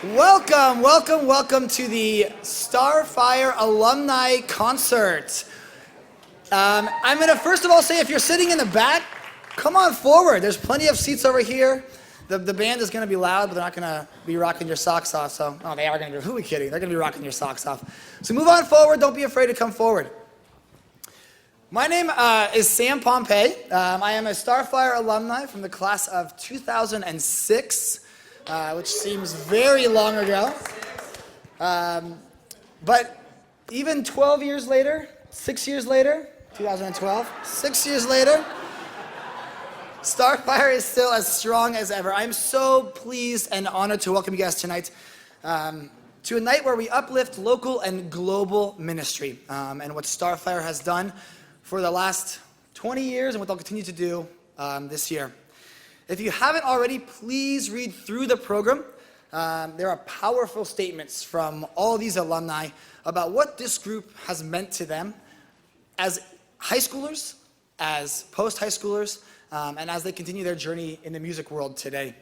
Welcome, welcome, welcome to the Starfire Alumni Concert. I'm going to first of all say, if you're sitting in the back, come on forward. There's plenty of seats over here. The band is going to be loud, but they're not going to be rocking your socks off. So, oh, they are going to be. Who are we kidding? They're going to be rocking your socks off. So move on forward. Don't be afraid to come forward. My name is Sam Pompey. I am a Starfire alumni from the class of 2006, which seems very long ago. But even 12 years later, 6 years later, 2012, 6 years later, Starfire is still as strong as ever. I'm so pleased and honored to welcome you guys tonight to a night where we uplift local and global ministry and what Starfire has done for the last 20 years and what they'll continue to do this year. If you haven't already, please read through the program. There are powerful statements from all these alumni about what this group has meant to them as high schoolers, as post-high schoolers, and as they continue their journey in the music world today.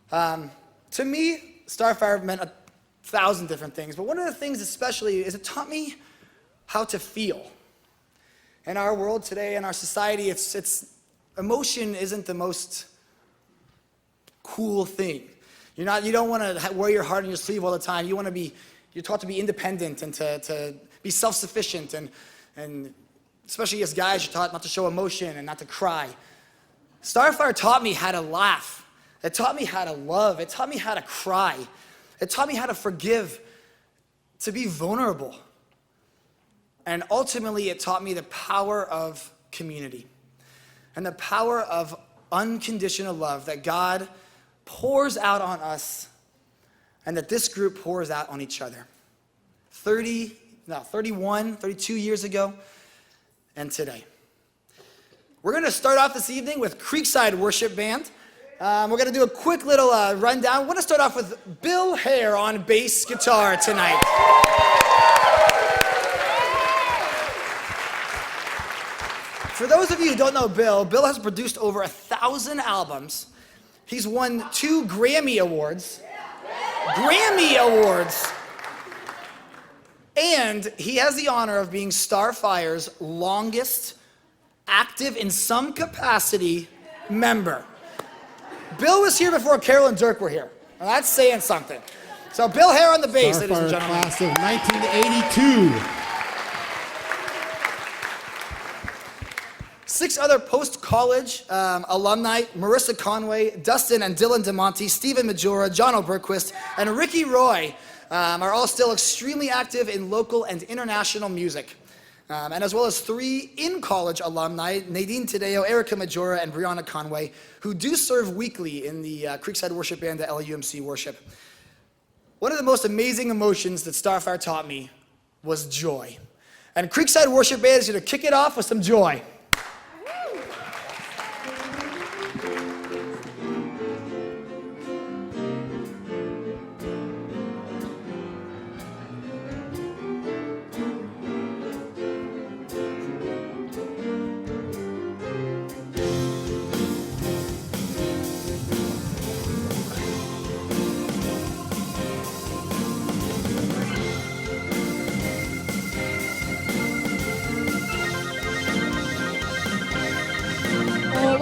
To me, Starfire meant 1,000 different things, but one of the things especially is it taught me how to feel. In our world today, in our society, emotion isn't the most cool thing. You don't want to wear your heart on your sleeve all the time. You're taught to be independent and to be self-sufficient, and especially as guys, you're taught not to show emotion and not to cry. Starfire taught me how to laugh. It taught me how to love. It taught me how to cry. It taught me how to forgive, to be vulnerable. And ultimately, it taught me the power of community and the power of unconditional love that God pours out on us and that this group pours out on each other. 32 years ago and today. We're going to start off this evening with Creekside Worship Band. We're going to do a quick little rundown. We're going to start off with Bill Hare on bass guitar tonight. For those of you who don't know Bill has produced over 1,000 albums. He's won 2 Grammy Awards. And he has the honor of being Starfire's longest active in some capacity member. Bill was here before Carol and Dirk were here. Now that's saying something. So Bill Hare on the bass, ladies and gentlemen. Class of 1982. 6 other post-college alumni, Marissa Conway, Dustin and Dylan DeMonte, Stephen Majora, John O'Berquist, and Ricky Roy are all still extremely active in local and international music. And as well as 3 in-college alumni, Nadine Tadeo, Erica Majora, and Brianna Conway, who do serve weekly in the Creekside Worship Band at LAUMC Worship. One of the most amazing emotions that Starfire taught me was joy. And Creekside Worship Band is going to kick it off with some joy.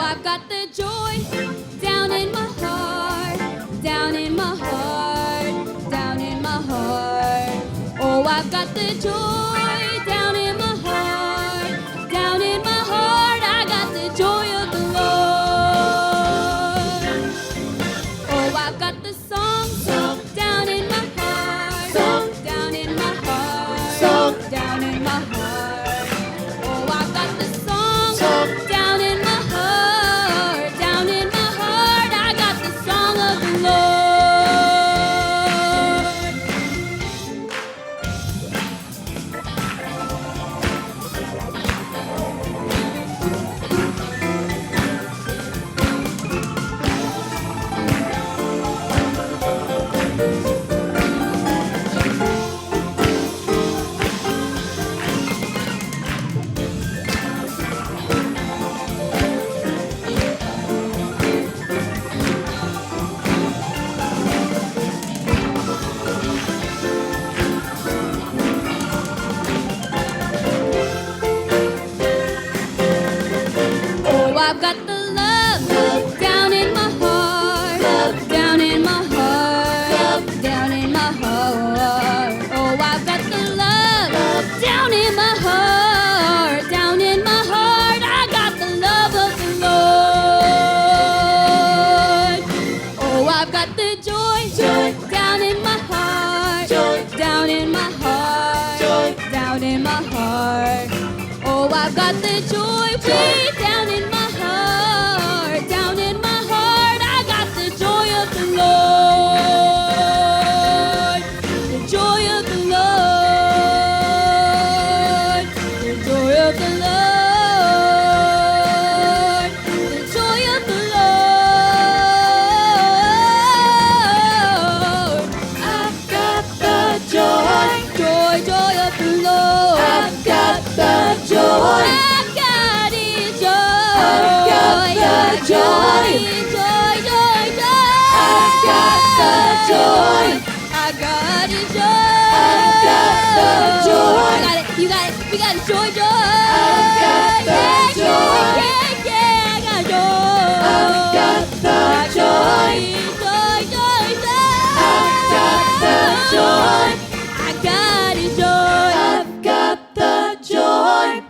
I've got the joy down in my heart, down in my heart, down in my heart. Oh, I've got the joy down in my heart, down in my heart. I got the joy of the Lord. Oh, I've got the song down in my heart, down in my heart, down in my heart. Oh, I've got the song down in my heart, down in my heart. I got the song of the Lord. I've got the joy, joy down in my heart, joy down in my heart, joy down in my heart. Oh, I've got the joy way down in my heart, down in my heart. I got the joy of the Lord, the joy of the Lord, the joy of the Lord. Joy. I've got it, joy. I've got the joy. Joy, joy, joy. I've got the joy. I got it, joy. I've got the joy. I got it. You got it. We got it. Joy, joy. I've got the joy. Yeah, yeah, I got joy. I've got the joy. Joy, joy, joy. I've got the joy. I got it, joy. I've got the joy.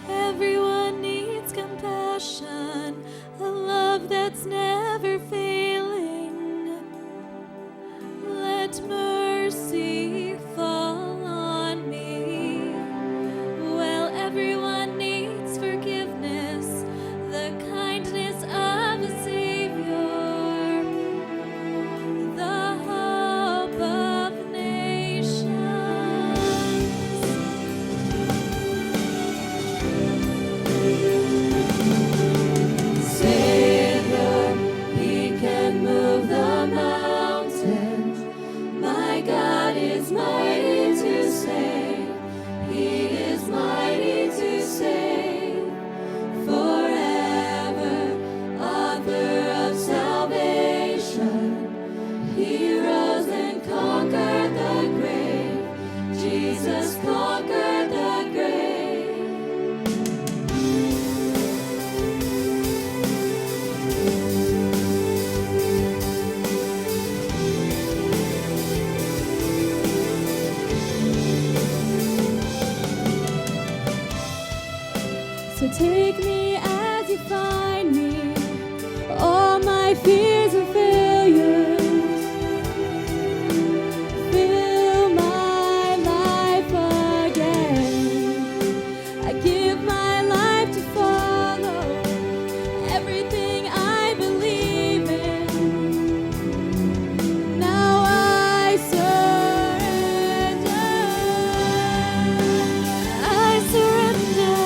Everyone needs compassion, a love that's never failing. Let mercy fall on me. Well, everyone needs forgiveness, the kindness of a Savior, the hope of nations. Savior, He can move the mountains. My God is mighty to save. He is mighty to save. Forever, author of salvation. He rose and conquered the grave. Jesus conquered the grave. So take me as you find me, all my fears and failures. Fill my life again. I give my life to follow everything I believe in. Now I surrender. I surrender.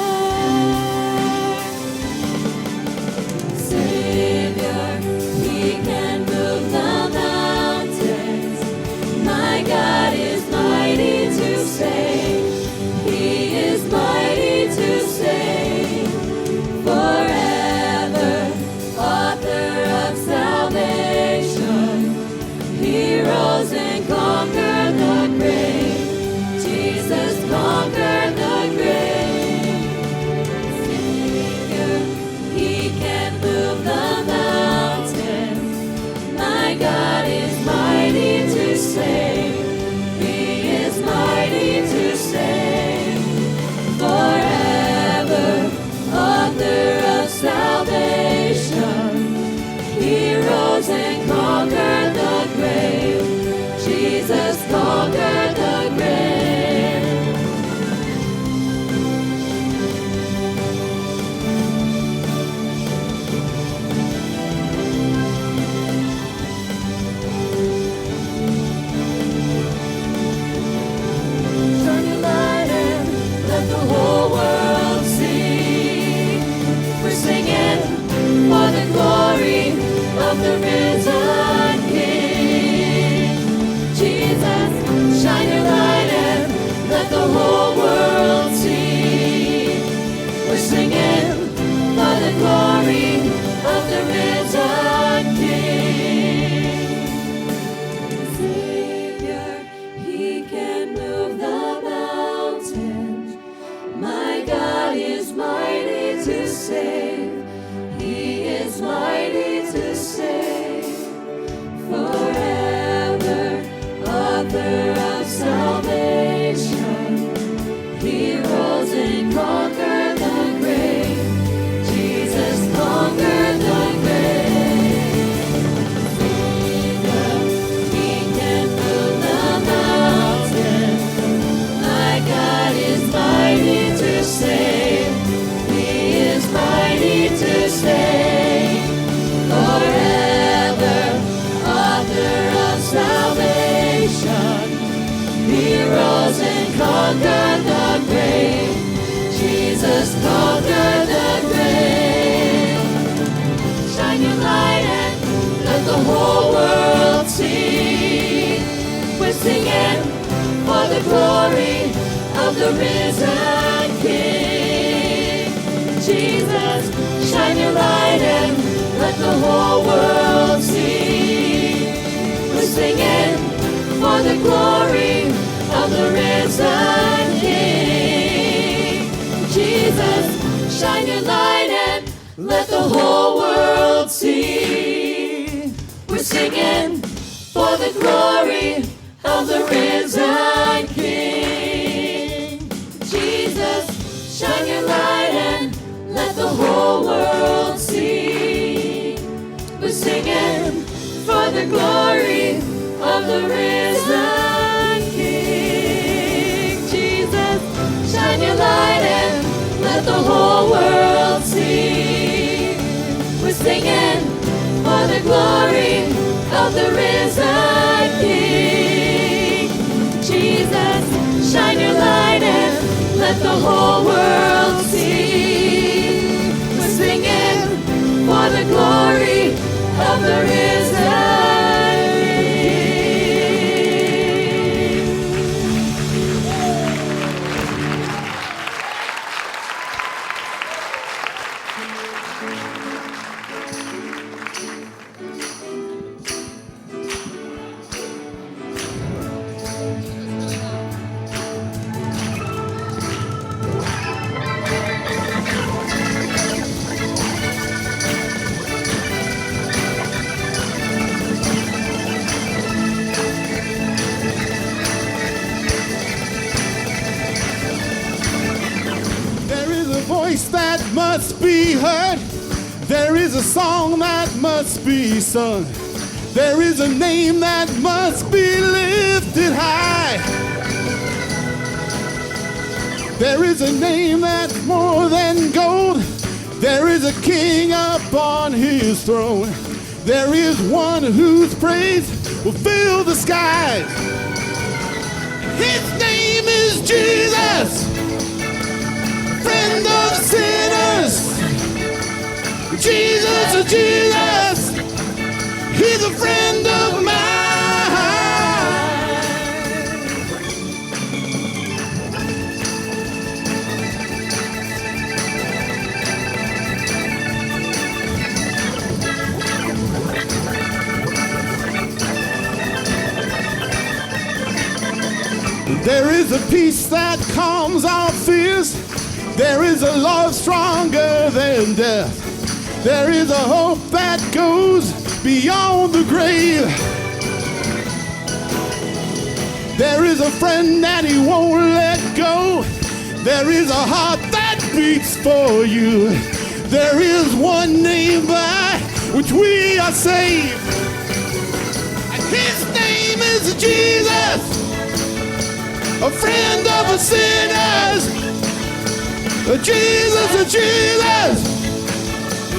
author of salvation. He rose and conquered the grave. Jesus conquered the grave. See the King can move the mountain. My God is mighty to save. He is mighty to save. Forever, author of salvation. He rose and conquered the grave. Jesus conquered the grave. Shine your light and let the whole world see. We're singing for the glory of the risen King. Jesus, shine your light and let the whole world see. We're singing for the glory of the risen King. Jesus, shine your light and let the whole world see. We're singing for the glory of the risen King. Jesus, shine your light and let the whole world see. We're singing for the glory of the risen King. Jesus, shine your light and let the whole world see. We're singing for the glory of the risen King. Jesus, shine your light and let the whole world see. We're singing for the glory of the risen King. There is a voice that must be heard. There is a song that must be sung. There is a name that must be lifted high. There is a name that's more than gold. There is a king upon his throne. There is one whose praise will fill the skies. His name is Jesus, friend of sinners. Jesus, Jesus, he's a friend of mine. There is a peace that calms our fears. There is a love stronger than death. There is a hope that goes beyond the grave. There is a friend that he won't let go. There is a heart that beats for you. There is one name by which we are saved. And his name is Jesus, a friend of the sinners. Jesus, Jesus,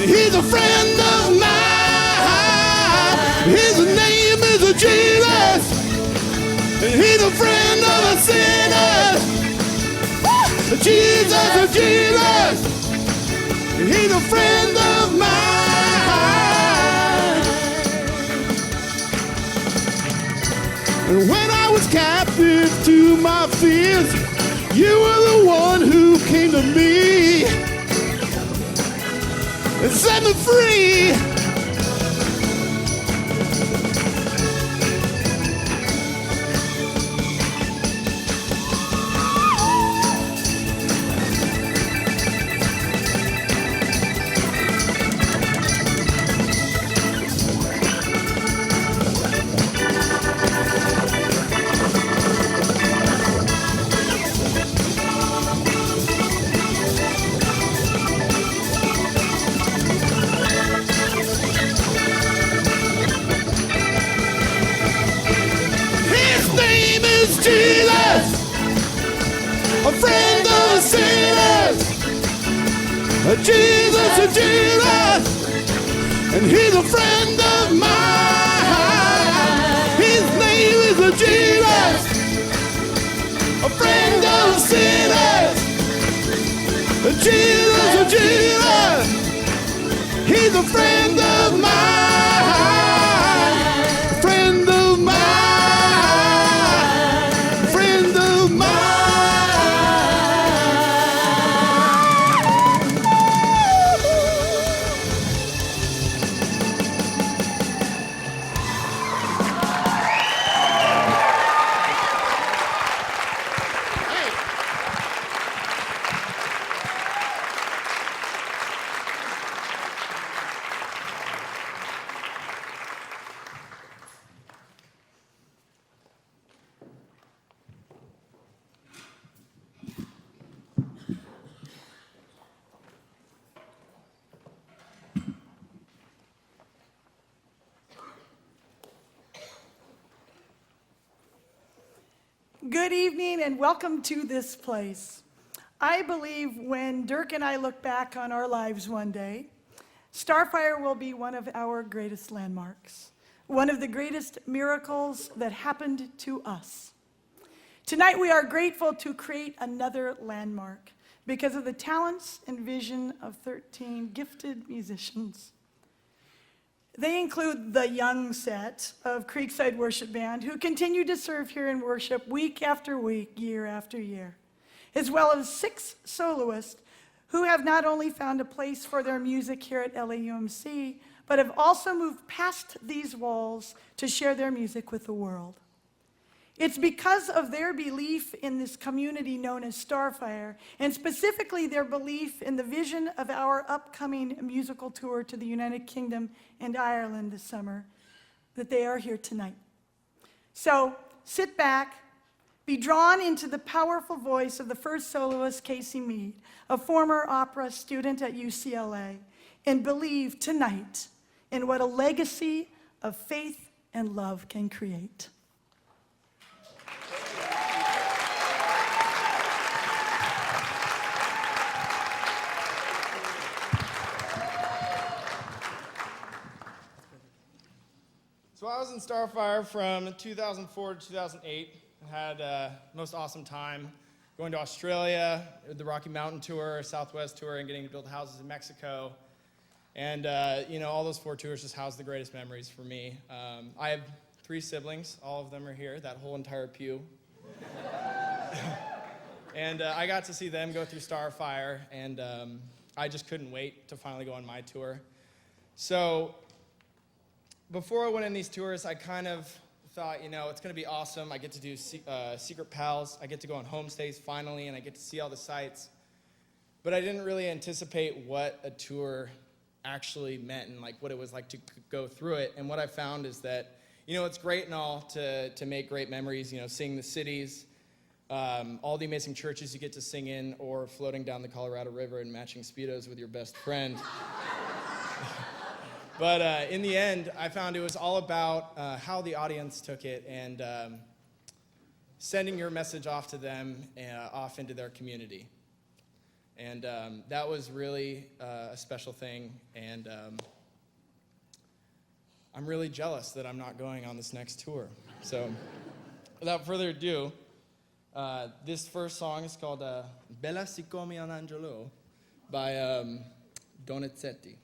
he's a friend of mine. His name is Jesus, he's a friend of the sinners. Jesus, Jesus, he's a friend of mine. And when I was captive to my fears, you were the one who came to me and set me free. a friend of sinners. Jesus, Jesus, and he's a friend of mine. His name is Jesus, a friend of sinners. Jesus, Jesus, he's a friend of mine, friend of mine, friend of mine. Good evening and welcome to this place. I believe when Dirk and I look back on our lives one day, Starfire will be one of our greatest landmarks, one of the greatest miracles that happened to us. Tonight we are grateful to create another landmark because of the talents and vision of 13 gifted musicians. They include the young set of Creekside Worship Band, who continue to serve here in worship week after week, year after year, as well as 6 soloists who have not only found a place for their music here at LAUMC, but have also moved past these walls to share their music with the world. It's because of their belief in this community known as Starfire, and specifically their belief in the vision of our upcoming musical tour to the United Kingdom and Ireland this summer, that they are here tonight. So sit back, be drawn into the powerful voice of the first soloist, Casey Mead, a former opera student at UCLA, and believe tonight in what a legacy of faith and love can create. So I was in Starfire from 2004 to 2008. I had most awesome time going to Australia, the Rocky Mountain Tour, Southwest Tour, and getting to build houses in Mexico. And all those 4 tours just house the greatest memories for me. I have 3 siblings. All of them are here, that whole entire pew. And I got to see them go through Starfire, and I just couldn't wait to finally go on my tour. So before I went on these tours, I kind of thought, it's going to be awesome. I get to do Secret Pals. I get to go on homestays finally, and I get to see all the sites. But I didn't really anticipate what a tour actually meant and what it was like to go through it. And what I found is that, it's great and all to make great memories, seeing the cities, all the amazing churches you get to sing in, or floating down the Colorado River and matching Speedos with your best friend. But in the end, I found it was all about how the audience took it and sending your message off to them, off into their community. And that was really a special thing. And I'm really jealous that I'm not going on this next tour. So without further ado, this first song is called Bella Siccome un Angelo by Donizetti.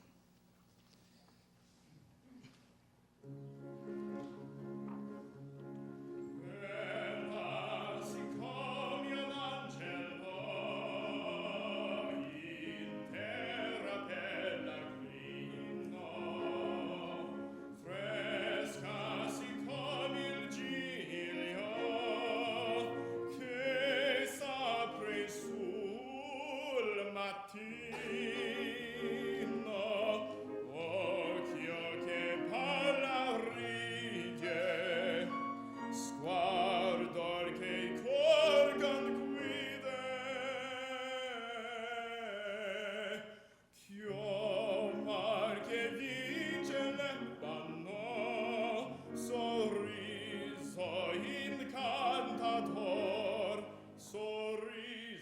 Sorriso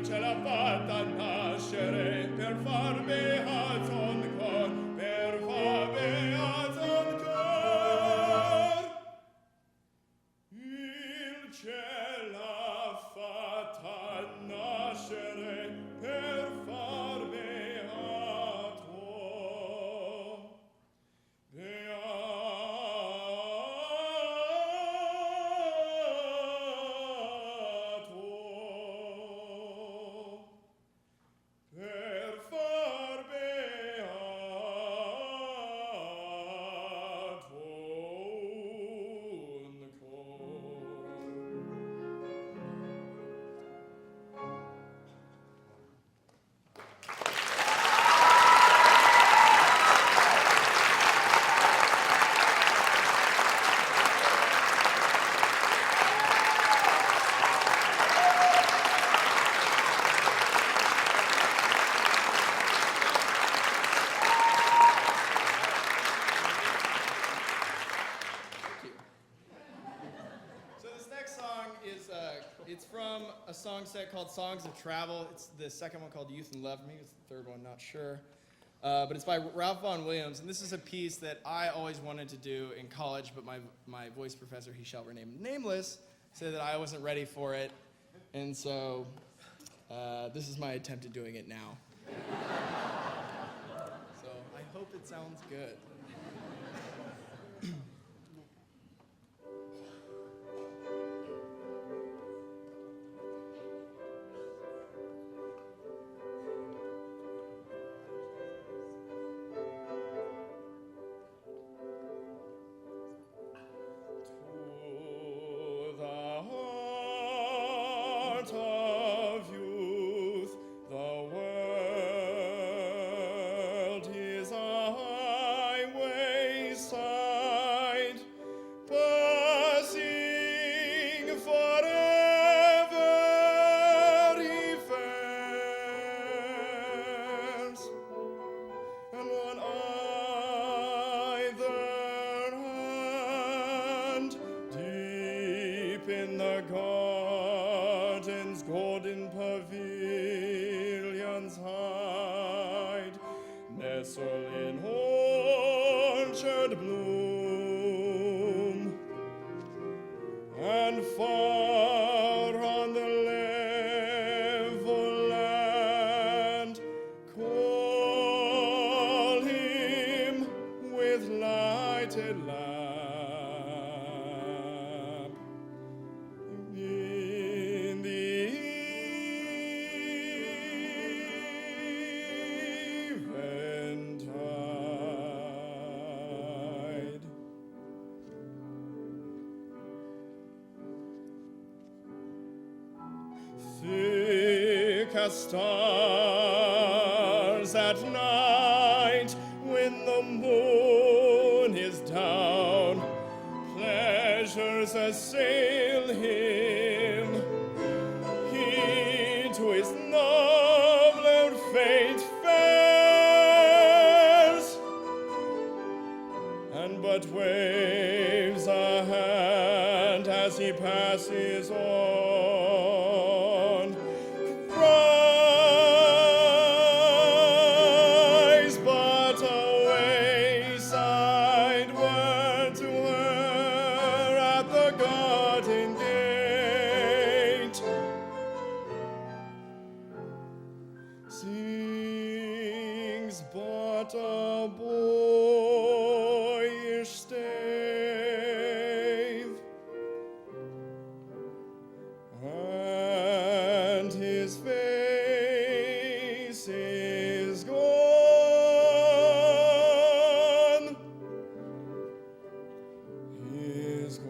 ce l'ha fatta nascere per far beato il cor, per far beato il cor. Il cielo l'ha fatta nascere per far beato, per far beato un So this next song is it's from a song set called Songs of Travel. It's the second one called Youth and Love. Maybe it's the third one, not sure. But it's by Ralph Vaughan Williams, and this is a piece that I always wanted to do in college, but my voice professor, he shall remain nameless, said that I wasn't ready for it, and so this is my attempt at doing it now. So I hope it sounds good. To the heart of youth, the world is a highway side, passing forever he fares, and on either hand, deep in the garden's golden pavilions hide, nestle in orchard bloom, and far on the level land call him with lighted lamp. In the eventide. Thick as stars at night when the moon is down, pleasures assail him. He to his nobler fate fares, and but waves a hand as he passes on, cries but a wayside word to her at the garden gate, sings but a boyish stave, and his face is gone, is gone.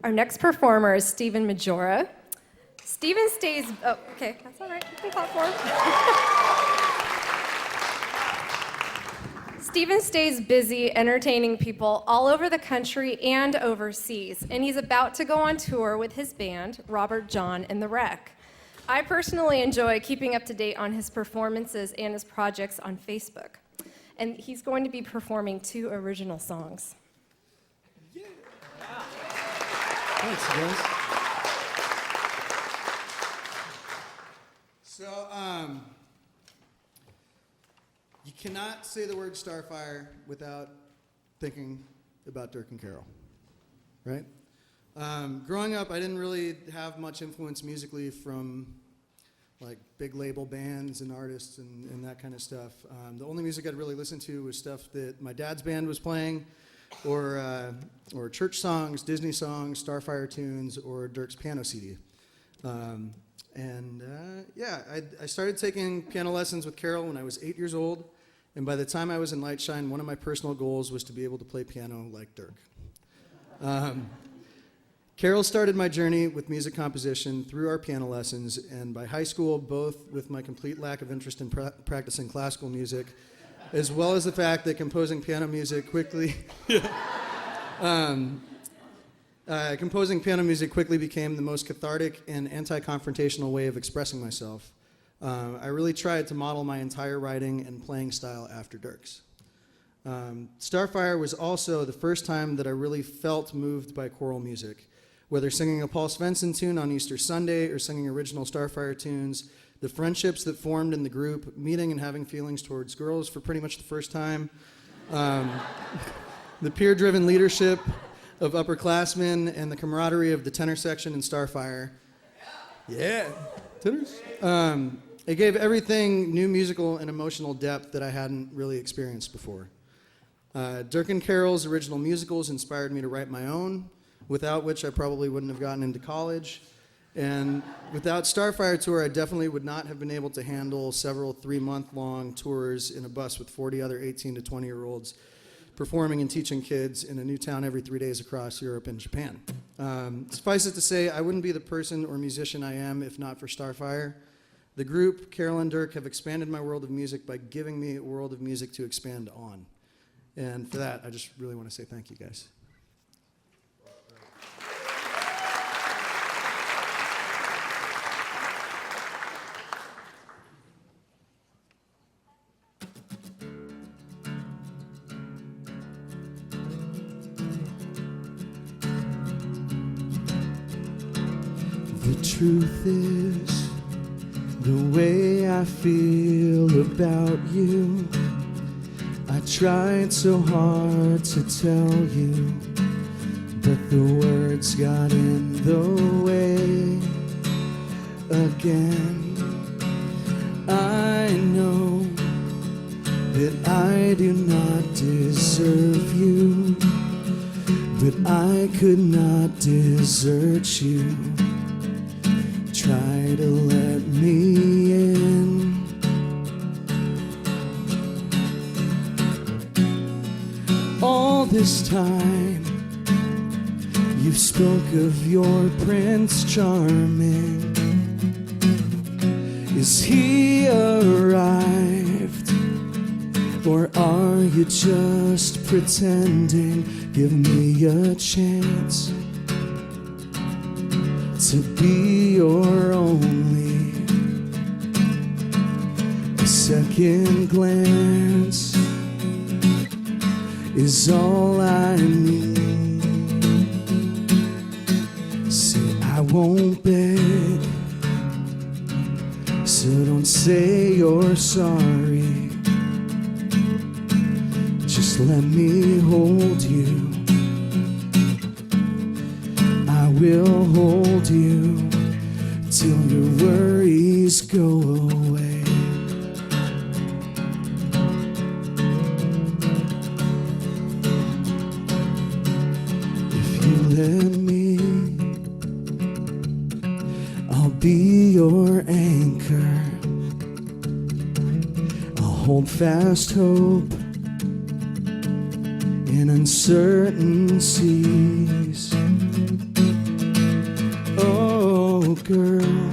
Our next performer is Stephen Majora. Stephen stays, oh, okay, that's all right, you can clap for him. Stephen stays busy entertaining people all over the country and overseas, and he's about to go on tour with his band, Robert, John, and the Wreck. I personally enjoy keeping up to date on his performances and his projects on Facebook. And he's going to be performing 2 original songs. Thanks, guys. So, you cannot say the word Starfire without thinking about Dirk and Carol, right? Growing up, I didn't really have much influence musically from like big label bands and artists and that kind of stuff. The only music I'd really listened to was stuff that my dad's band was playing, or church songs, Disney songs, Starfire tunes, or Dirk's piano CD. I started taking piano lessons with Carol when I was 8 years old, and by the time I was in Lightshine, one of my personal goals was to be able to play piano like Dirk. Carol started my journey with music composition through our piano lessons, and by high school, both with my complete lack of interest in practicing classical music, as well as the fact that composing piano music quickly became the most cathartic and anti-confrontational way of expressing myself. I really tried to model my entire writing and playing style after Dirk's. Starfire was also the first time that I really felt moved by choral music. Whether singing a Paul Svensson tune on Easter Sunday or singing original Starfire tunes, the friendships that formed in the group, meeting and having feelings towards girls for pretty much the first time, the peer-driven leadership of upperclassmen, and the camaraderie of the tenor section in Starfire. Yeah, tenors. It gave everything new musical and emotional depth that I hadn't really experienced before. Dirk and Carol's original musicals inspired me to write my own, without which I probably wouldn't have gotten into college. And without Starfire Tour, I definitely would not have been able to handle several 3-month-long tours in a bus with 40 other 18 to 20-year-olds performing and teaching kids in a new town every 3 days across Europe and Japan. Suffice it to say, I wouldn't be the person or musician I am if not for Starfire. The group, Carol and Dirk, have expanded my world of music by giving me a world of music to expand on. And for that, I just really want to say thank you, guys. The truth is, the way I feel about you, I tried so hard to tell you, but the words got in the way again. I know that I do not deserve you, but I could not desert you. Try to let me in. All this time you spoke of your Prince Charming. Is he arrived, or are you just pretending? Give me a chance to be your only. A second glance is all I need. Say I won't beg, so don't say you're sorry. Just let me hold you. I will hold you till your worries go away. If you let me, I'll be your anchor. I'll hold fast hope in uncertain seas. girl.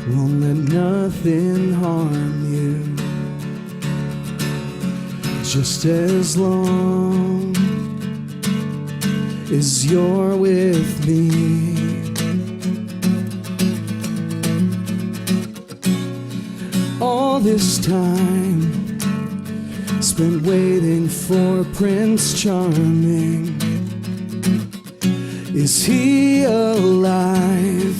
Won't let nothing harm you. Just as long as you're with me. All this time spent waiting for Prince Charming. Is he alive?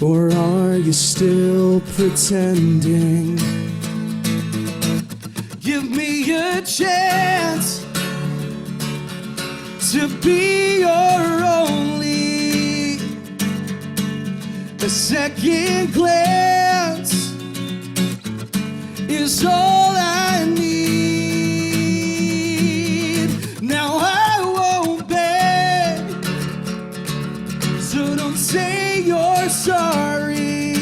Or are you still pretending? Give me a chance to be your only. A second glance is all I need. Now I won't beg, so don't say you're sorry.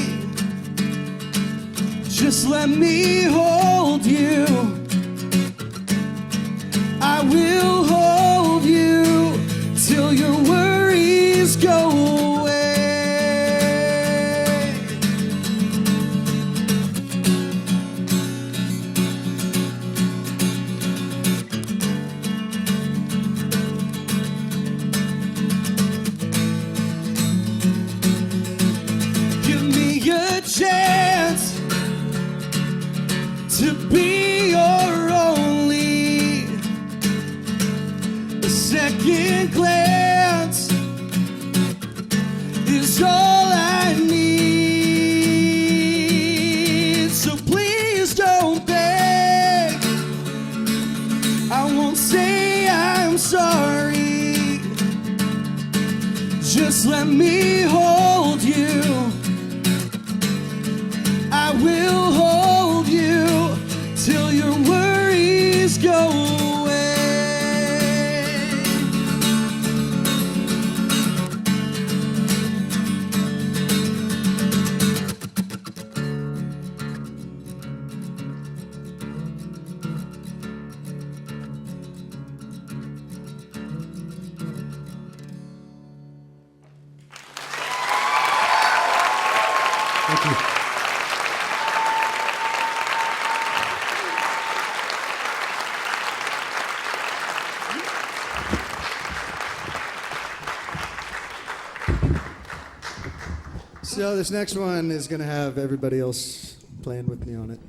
Just let me hold you. I will hold you till your worries go away. Give me a chance to be your only. A second glance is all I need. So please don't beg. I won't say I'm sorry. Just let me hold you. I will hold you till your worries go away. Thank you. So this next one is going to have everybody else playing with me on it.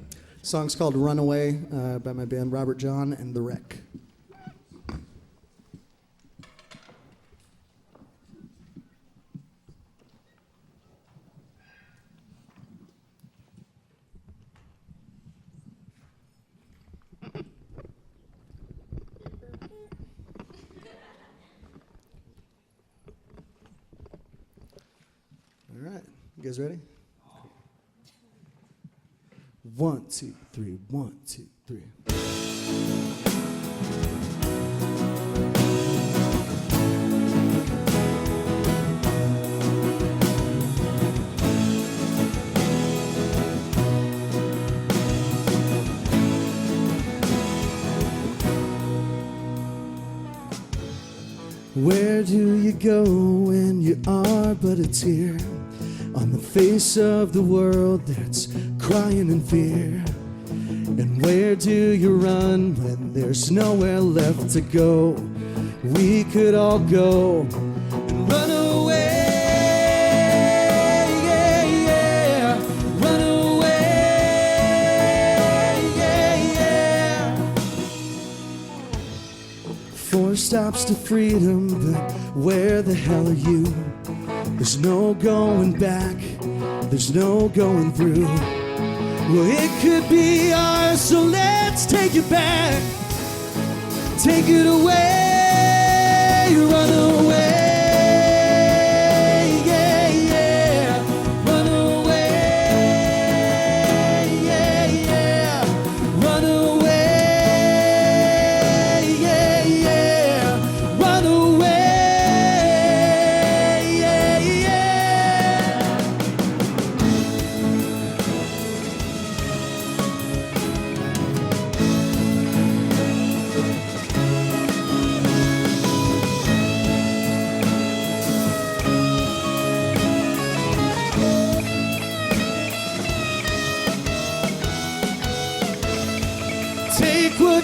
The song's called Runaway by my band Robert John and The Wreck. All right, you guys ready? 1, 2, 3, 1, 2, 3. Where do you go when you are but a tear on the face of the world that's crying in fear? And where do you run when there's nowhere left to go? We could all go and run away, yeah, yeah. Run away, yeah, yeah. 4 stops to freedom, but where the hell are you? There's no going back, there's no going through. Well, it could be ours, so let's take it back. Take it away, run away, yeah, yeah. Run away, yeah, yeah. Run away, yeah, yeah. Run away, yeah, yeah.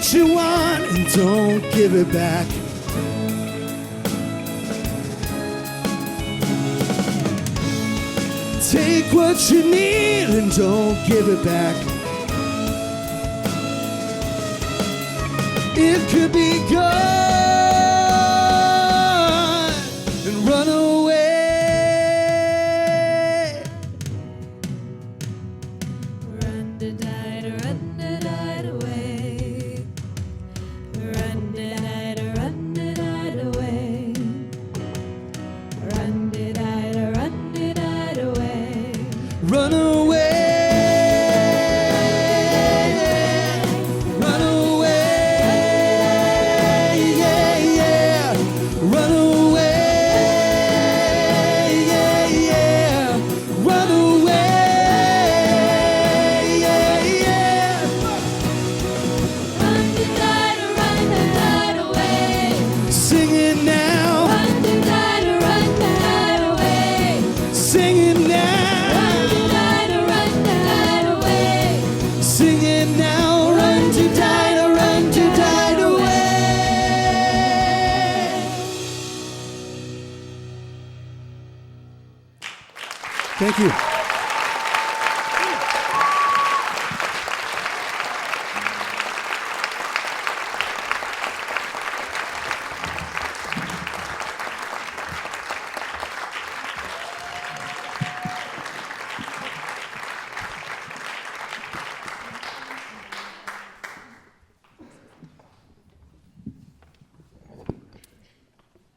what you want and don't give it back. Take what you need and don't give it back. It could be gone and run away. Run-da-dide away. Run-da-dide away. Run-da-dide away. Run away. Run away. Yeah, yeah. Run away. Yeah, yeah. Run away. Yeah, yeah. Run-da-dide away. Sing it now. Run-da-dide away. Sing it now. Run-da-dide away. Sing it now. Run to die, run to die away. Thank you.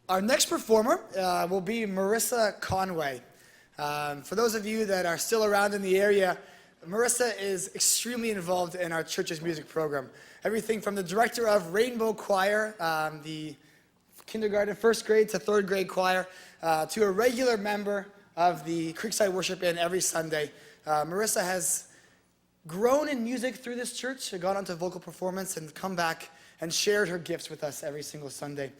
Our next performer will be Marissa Conway. For those of you that are still around in the area, Marissa is extremely involved in our church's music program. Everything from the director of Rainbow Choir, the kindergarten, first grade to third grade choir, to a regular member of the Creekside Worship Inn every Sunday. Marissa has grown in music through this church, gone on to vocal performance, and come back and shared her gifts with us every single Sunday.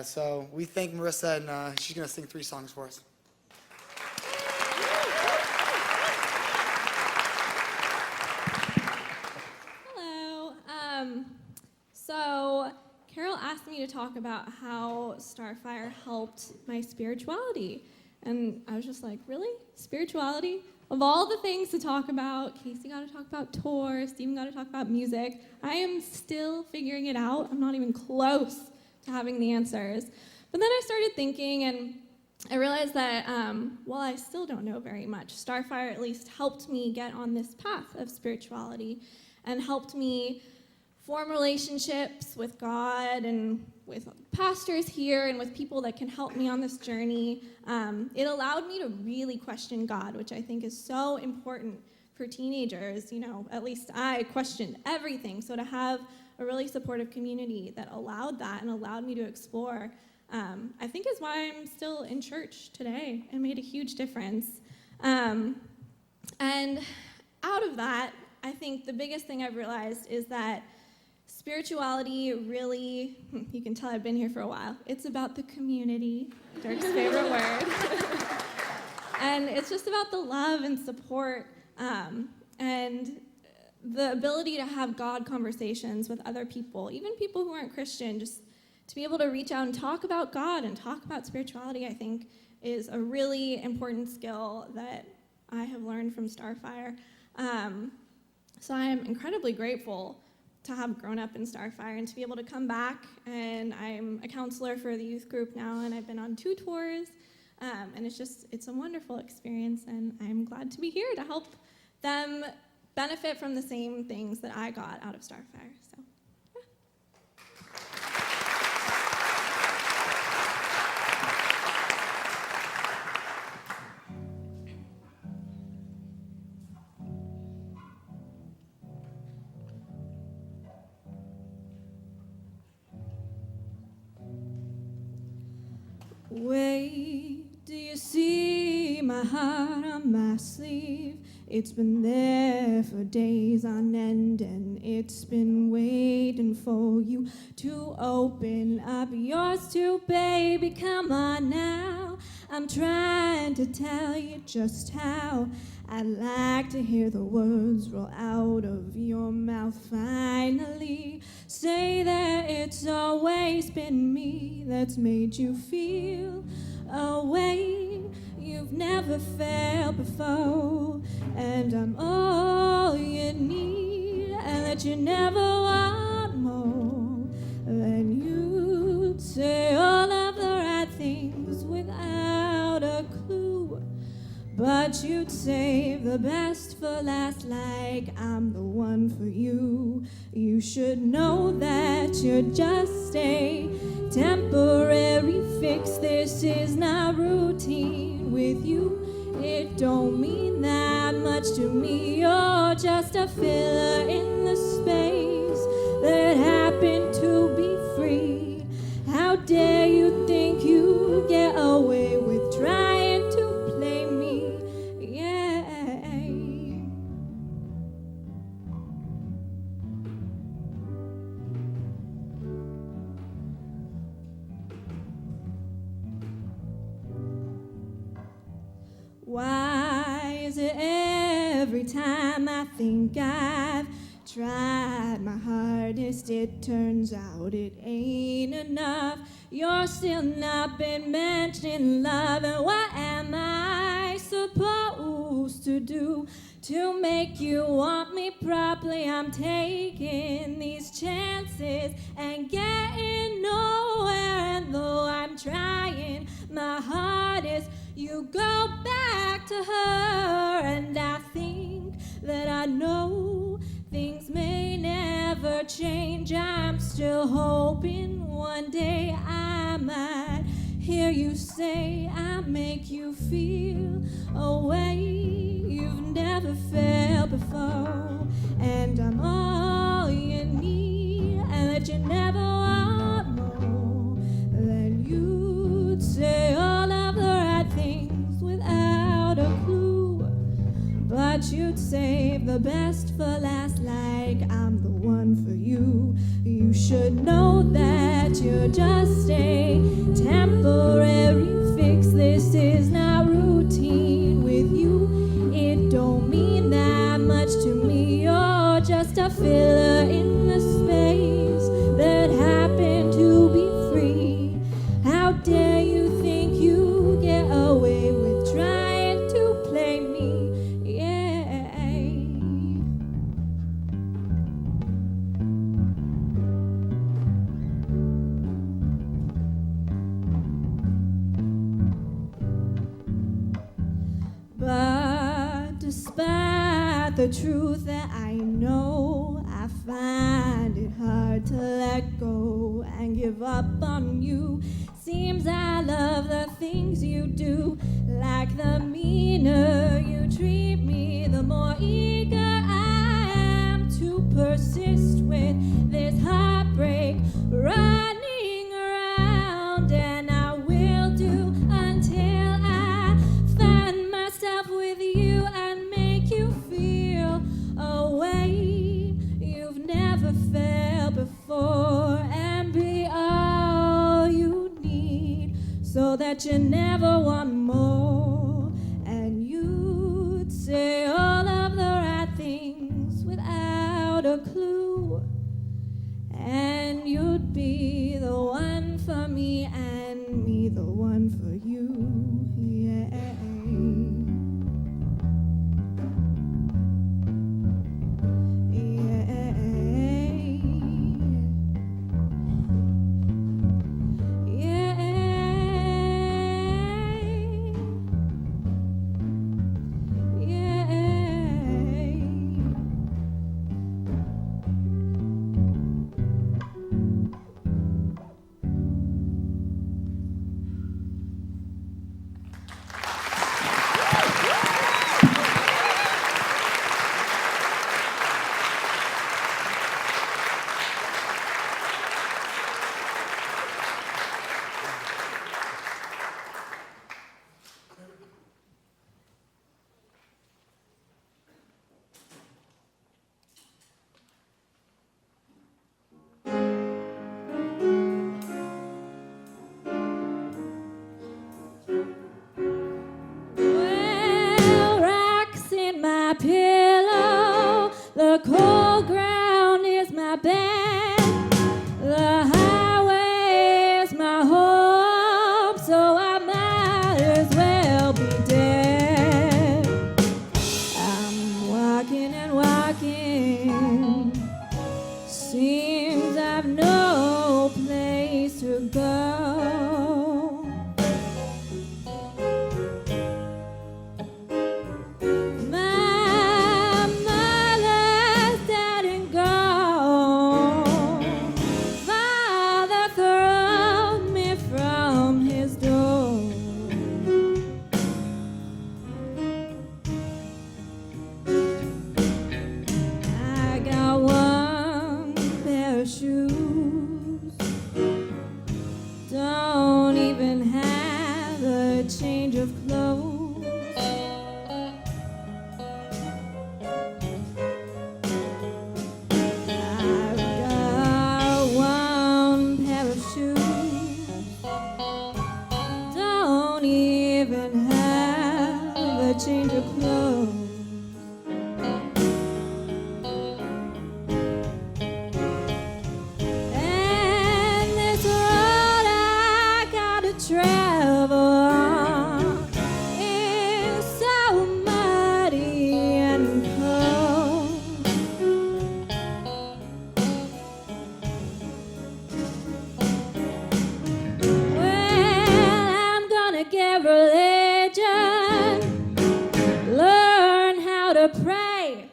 So we thank Marissa, and she's going to sing 3 songs for us. Hello. So Carol asked me to talk about how Starfire helped my spirituality. And I was just like, really? Spirituality? Of all the things to talk about, Casey got to talk about tours, Steven got to talk about music. I am still figuring it out. I'm not even close to having the answers. But then I started thinking, and I realized that while I still don't know very much, Starfire at least helped me get on this path of spirituality and helped me form relationships with God and with pastors here and with people that can help me on this journey. It allowed me to really question God, which I think is so important for teenagers. You know, at least I questioned everything. So to have a really supportive community that allowed that and allowed me to explore, I think is why I'm still in church today and made a huge difference. And out of that, I think the biggest thing I've realized is that spirituality really, you can tell I've been here for a while, it's about the community, Dirk's favorite word. And it's just about the love and support and the ability to have God conversations with other people, even people who aren't Christian, just to be able to reach out and talk about God and talk about spirituality, I think, is a really important skill that I have learned from Starfire. So I am incredibly grateful to have grown up in Starfire and to be able to come back, and I'm a counselor for the youth group now, and I've been on 2 tours, and it's a wonderful experience, and I'm glad to be here to help them benefit from the same things that I got out of Starfire. So, Wait, do you see my heart on my sleeve? It's been there for days on end, and it's been waiting for you to open up yours too, baby. Come on now. I'm trying to tell you just how I'd like to hear the words roll out of your mouth finally. Say that it's always been me that's made you feel a way you've never felt before, and I'm all you need, and that you never want more. Then you'd say all of the right things without a clue, but you'd save the best for last, like I'm the one for you. You should know that you're just a temporary fix. This is not routine with you. It don't mean that much to me. You're just a filler in the space that happened to be free. How dare you think you get away with trying to play me? Yeah. Why is it every time I think I've tried my hardest, it turns out it ain't enough? You're still not been mentioning love, and what am I supposed to do to make you want me properly? I'm taking these chances and getting nowhere, and though I'm trying my hardest, you go back to her, and I think that I know things may never change. I'm still hoping one day I might hear you say I make you feel a way you've never felt before, and I'm all you need, and that you never want more. Then you'd say all of the right things without a clue, but you'd save the best for last, like I'm the one for you. You should know that you're just a temporary fix. This is not routine with you. It don't mean that much to me. You're just a filler in the space that happened to be free. How dare you think you get away with trying to play me? Yeah. But despite the truth that I know, I find it hard to let go and give up on you. Seems I love the things you do, like the meaner you treat me, the more eager I am to persist with this heartbreak running around, and I will do until I find myself with you and make you feel a way you've never felt before, and be all you need, so that you never want more. And you'd say all of the right things without a clue, and you'd be the one for me and me the one for you. Yeah. Yeah. of clothes. I've got one pair of shoes, don't even have a change of clothes. And this road I gotta travel on is so muddy and cold. Well, I'm gonna get religion, learn how to pray.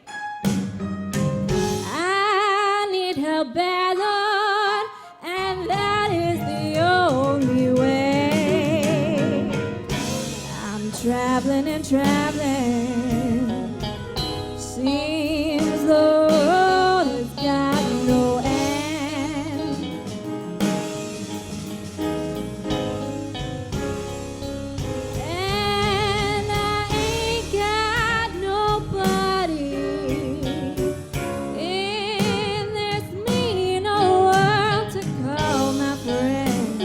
I need help, bad Lord, and that is the only way. I'm traveling and traveling, seems the road has got no end. And I ain't got nobody in this mean old world to call my friend.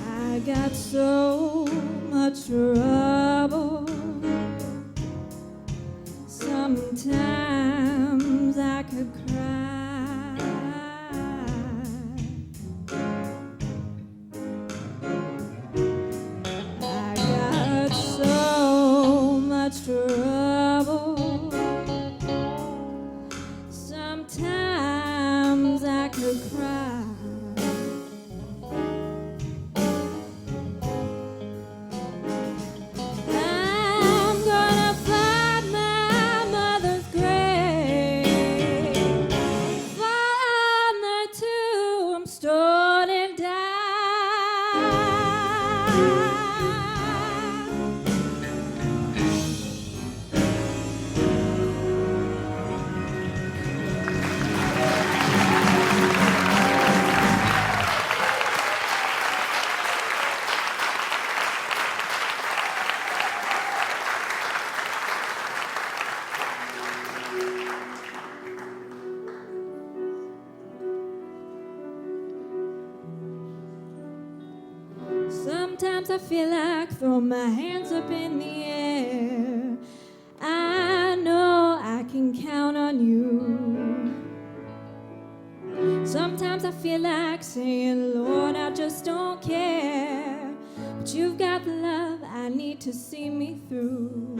I got so much trouble. Sometimes I could cry. I got so much trouble. Sometimes I could cry. I'm gonna find my mother's grave, find the tombstone and die. Sometimes I feel like throwing my hands up in the air. I know I can count on you. Sometimes I feel like saying, Lord, I just don't care. But you've got the love I need to see me through.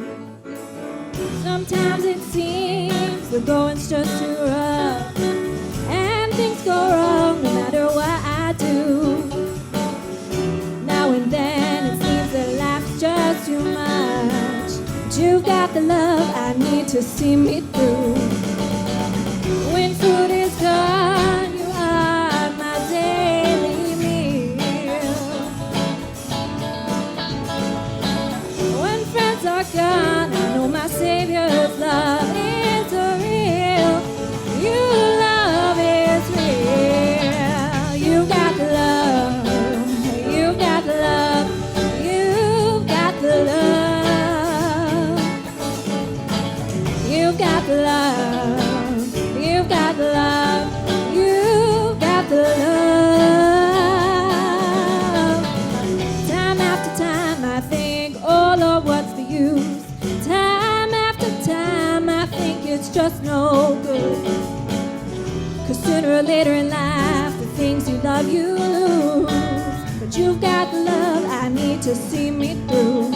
Sometimes it seems the going's just too rough, and things go wrong no matter what I do. Now and then it seems that life's just too much, but you've got the love I need to see me through. When food is gone, you are my daily meal. When friends are gone, I know my Savior's love is real. Your love is real. You've got the love. You've got the love. You've got the love. You've got the love. You've got the love. You've got the love. Time after time I think, oh Lord, what's the use? Time after time I think it's just no good. 'Cause sooner or later in life the things you love you lose. But you've got the love I need to see me through.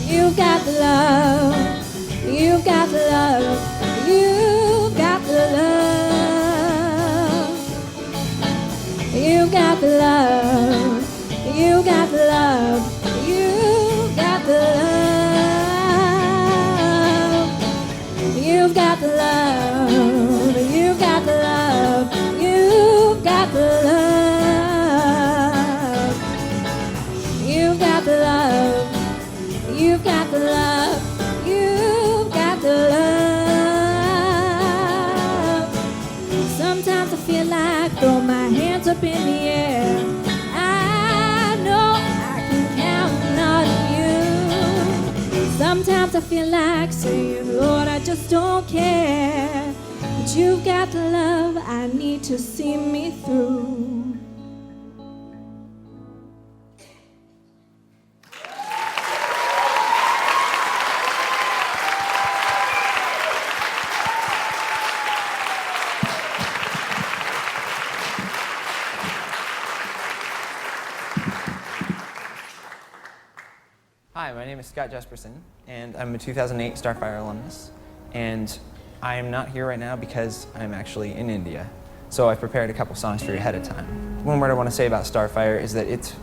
You've got the love. You've got the love. You've got the love. You've got the love. You've got the love. You've got the love. You've got the love. You've got the love. You've got the love. You've got the love. You've got the love. You've got the love. Sometimes I feel like throwing feel like saying, Lord, I just don't care. But you've got the love I need to see me through. Hi, my name is Scott Jesperson, and I'm a 2008 Starfire alumnus. And I am not here right now because I'm actually in India. So I've prepared a couple songs for you ahead of time. One word I want to say about Starfire is that it's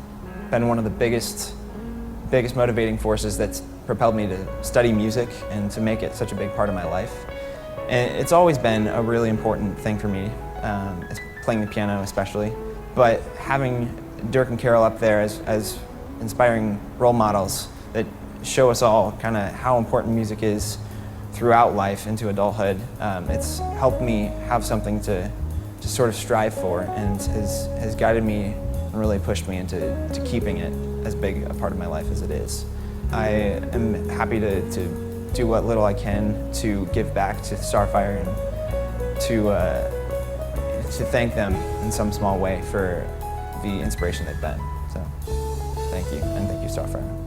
been one of the biggest motivating forces that's propelled me to study music and to make it such a big part of my life. And it's always been a really important thing for me, playing the piano especially. But having Dirk and Carol up there as inspiring role models that show us all kind of how important music is throughout life into adulthood. It's helped me have something to sort of strive for, and has guided me and really pushed me into keeping it as big a part of my life as it is. I am happy to do what little I can to give back to Starfire and to thank them in some small way for the inspiration they've been. So thank you, and thank you, Starfire.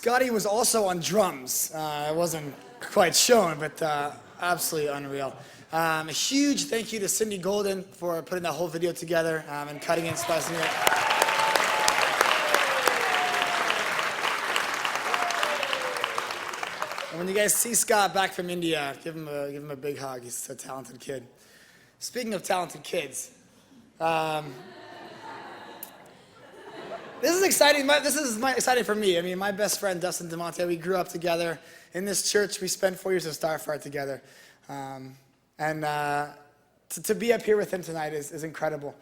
Scotty was also on drums. It wasn't quite shown, but absolutely unreal. A huge thank you to Cindy Golden for putting that whole video together and cutting it and splicing it. And when you guys see Scott back from India, give him a big hug. He's a talented kid. Speaking of talented kids, this is exciting. This is exciting for me. I mean, my best friend, Dustin DeMonte, we grew up together in this church. We spent 4 years at Starfire together. To be up here with him tonight is incredible.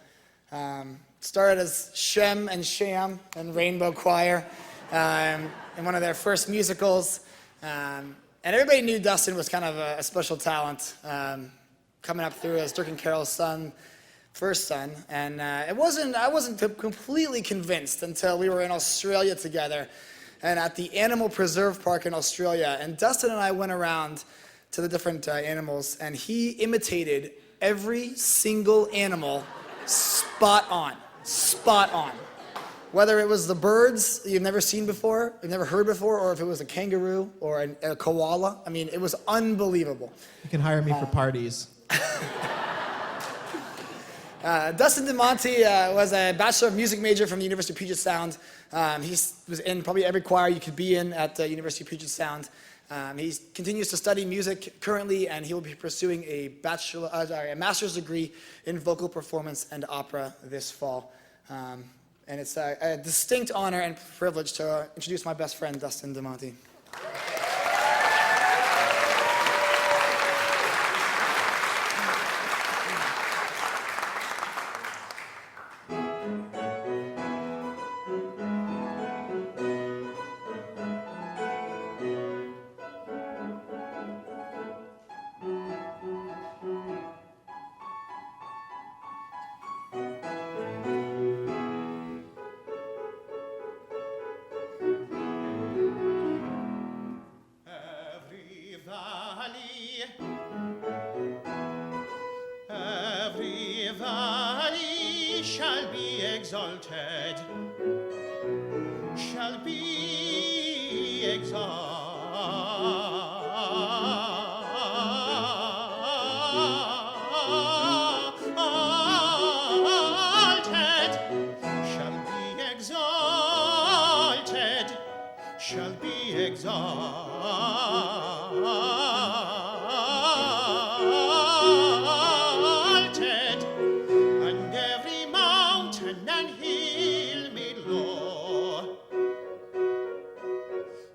Started as Shem and Sham in Rainbow Choir in one of their first musicals. And everybody knew Dustin was kind of a special talent coming up through as Dirk and Carol's first son. And I wasn't completely convinced until we were in Australia together and at the Animal Preserve Park in Australia. And Dustin and I went around to the different animals, and he imitated every single animal spot on. Whether it was the birds that you've never seen before, you've never heard before, or if it was a kangaroo or a koala. I mean, it was unbelievable. You can hire me for parties. Dustin DeMonte was a Bachelor of Music major from the University of Puget Sound. He was in probably every choir you could be in at the University of Puget Sound. He continues to study music currently, and he will be pursuing a master's degree in vocal performance and opera this fall. And it's a distinct honor and privilege to introduce my best friend, Dustin DeMonte. Every valley shall be exalted, shall be exalted. Shall be exalted, and every mountain and hill made low.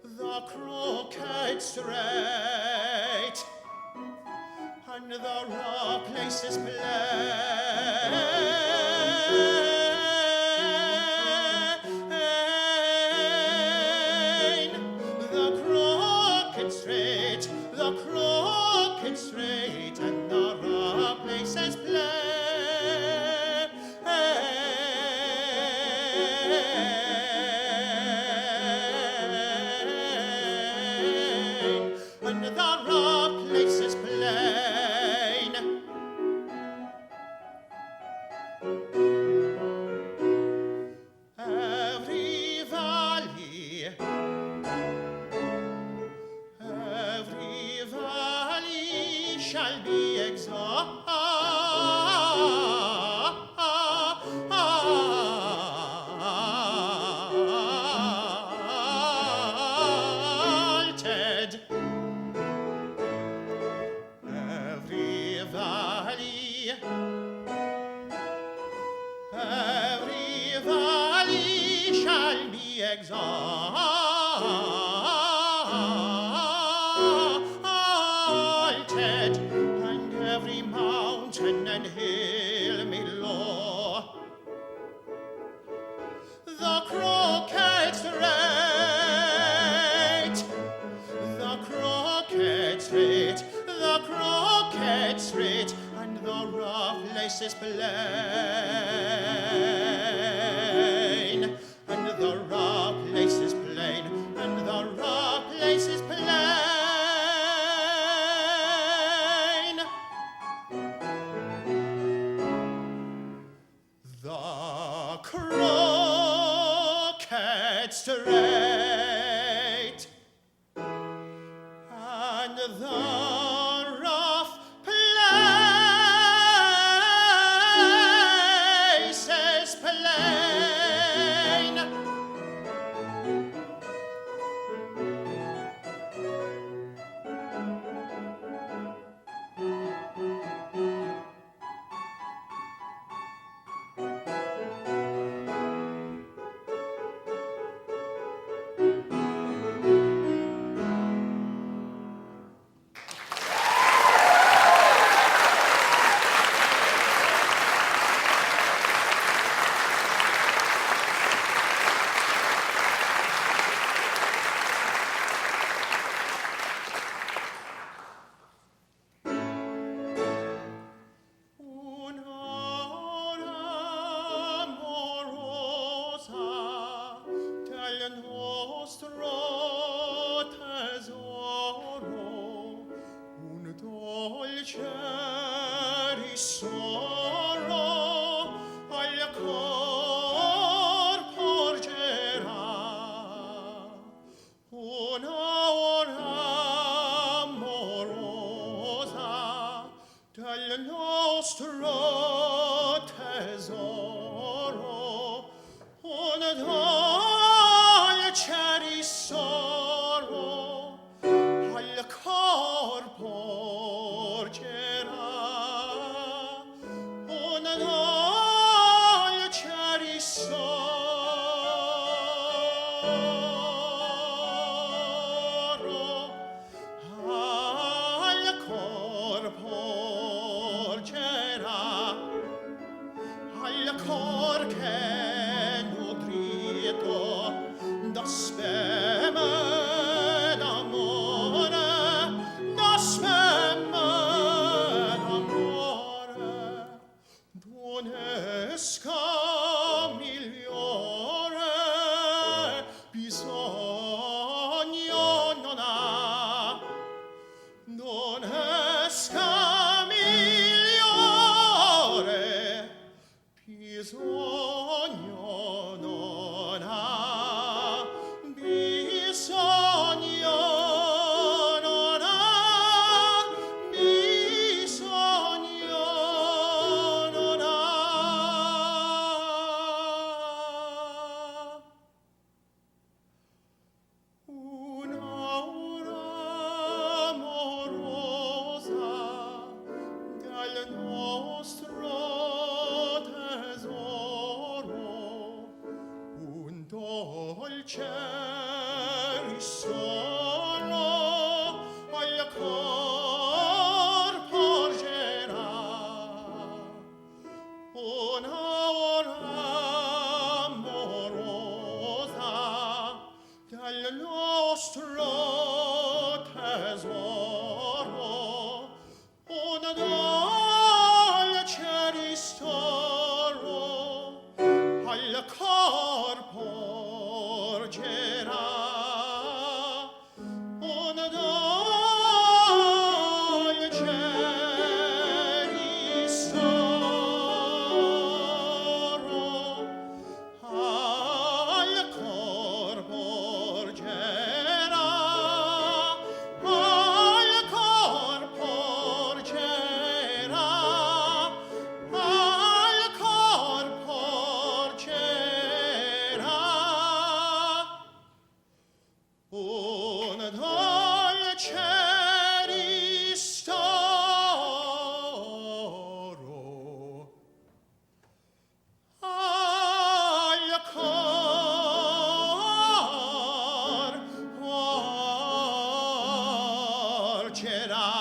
The crooked straight, and the rough places straight, and the rough places plain, and the rough places plain. Every valley, shall be exalted, every valley shall be exalted, and every mountain and hill made low. The crooked straight, the crooked straight, the crooked straight, and the rough places plain, and the rough places plain, and the rough places plain. The crooked straight, sorrow al cor porgerà una ora amorosa del nostro tesoro, una dolce risorro al cor porgerà, una dolce risorro al cor porgerà, al cor che nutrito da speme d'amore, da speme d'amore, d'unesca migliore bisogno non ha, d'unesca migliore bisogno non ha, bisogno non ha, bisogno non ha. Un'aura amorosa del nostro tesoro, un dolce risorro al cor porgerà, una ora amorosa del nostro tesoro, una dolce ristoro al cor porgerà, una dolce ristoro al cor porgerà, al cor porgerà, al cor porgerà una dolce ristoro al cor porgerà.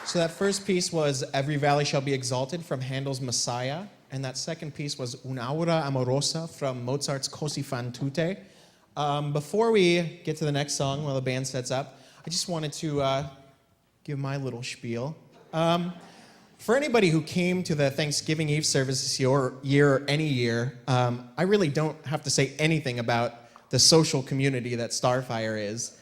So that first piece was Every Valley Shall Be Exalted from Handel's Messiah. And that second piece was Un'aura Amorosa from Mozart's Così fan tutte. Before we get to the next song, while the band sets up, I just wanted to give my little spiel. For anybody who came to the Thanksgiving Eve service this year or any year, I really don't have to say anything about the social community that Starfire is.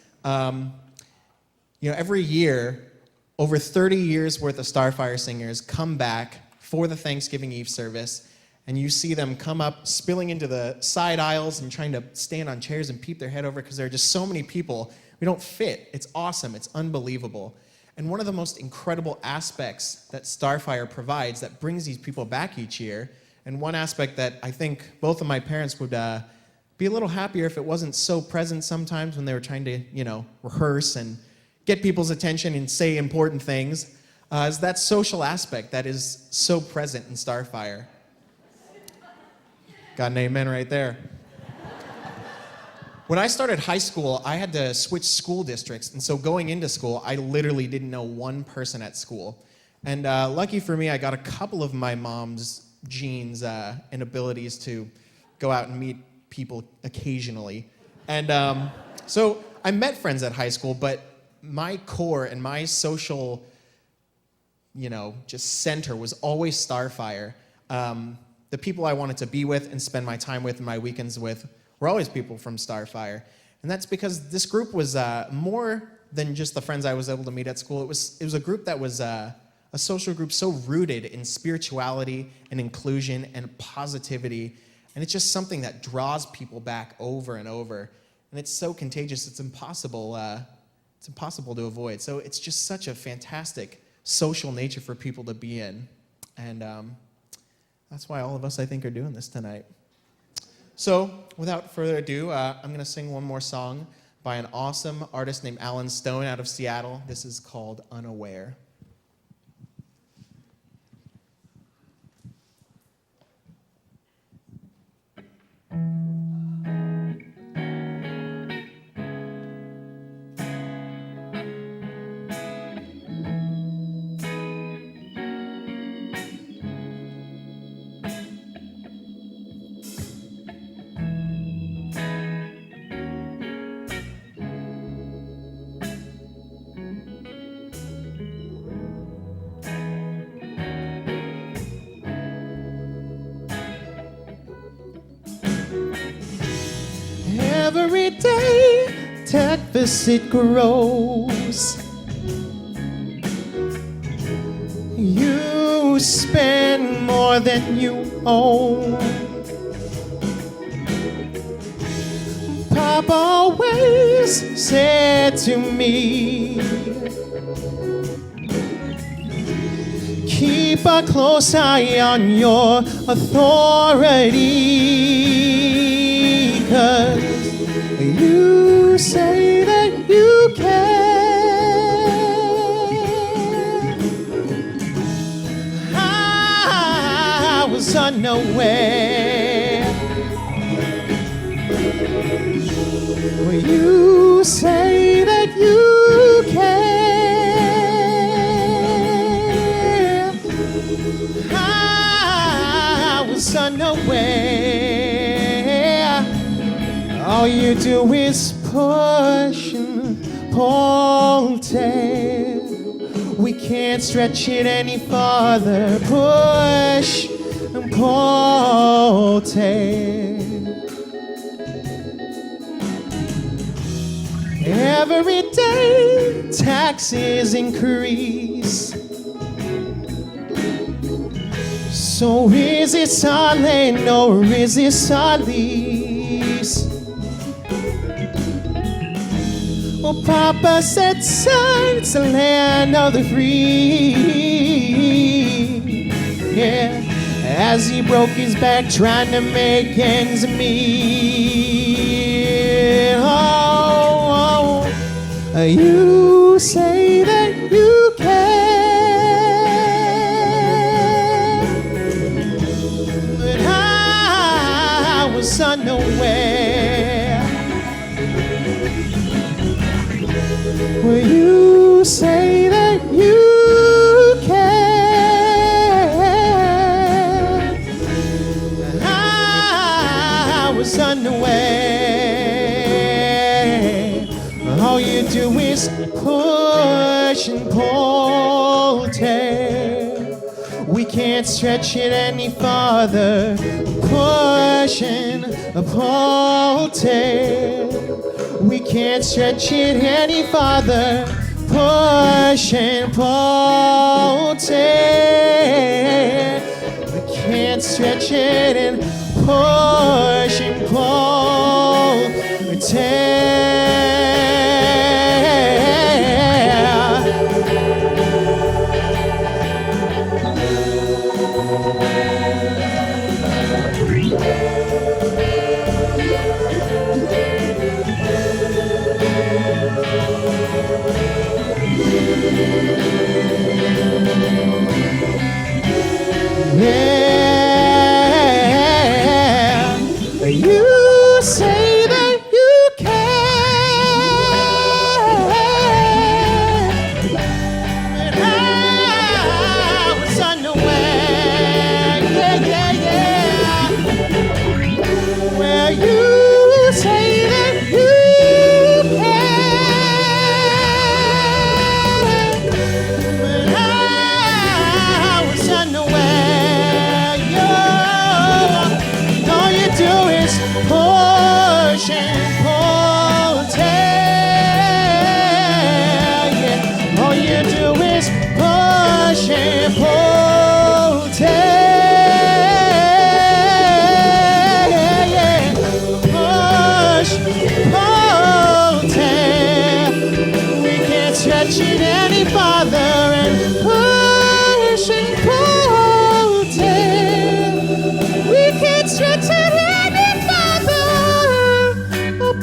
Every year, over 30 years worth of Starfire singers come back for the Thanksgiving Eve service, and you see them come up spilling into the side aisles and trying to stand on chairs and peep their head over because there are just so many people. We don't fit. It's awesome. It's unbelievable. And one of the most incredible aspects that Starfire provides that brings these people back each year, and one aspect that I think both of my parents would be a little happier if it wasn't so present sometimes when they were trying to, rehearse and get people's attention and say important things, is that social aspect that is so present in Starfire. Got an amen right there. When I started high school, I had to switch school districts, and so going into school, I literally didn't know one person at school. And lucky for me, I got a couple of my mom's genes and abilities to go out and meet people occasionally. And so I met friends at high school, but my core and my social, just center was always Starfire. The people I wanted to be with and spend my time with and my weekends with were always people from Starfire. And that's because this group was more than just the friends I was able to meet at school. It was a group that was a social group so rooted in spirituality and inclusion and positivity. And it's just something that draws people back over and over. And it's so contagious, it's impossible to avoid. So it's just such a fantastic social nature for people to be in. And that's why all of us, I think, are doing this tonight. So without further ado, I'm going to sing one more song by an awesome artist named Alan Stone out of Seattle. This is called Unaware. Every day, deficit grows. You spend more than you own. Papa always said to me, keep a close eye on your authority, 'cause you say that you can. I was unaware. Well, you say that you can. I was unaware. All you do is push and pull, tear. We can't stretch it any farther. Push and pull, tear. Every day, taxes increase. So is it our land or is it our lease? Well, Papa said, son, it's the land of the free. Yeah, as he broke his back trying to make ends meet. Oh, you say that you can, but I was unaware. Well, you say that you can, but I was unaware. All you do is push and pull, tear. We can't stretch it any farther. Push and pull, tear. We can't stretch it any farther. Push and pull, tear. We can't stretch it and push and pull, tear. Yeah, you push and pull push, pull we can't stretch it any farther and push and pull we can't stretch it any farther.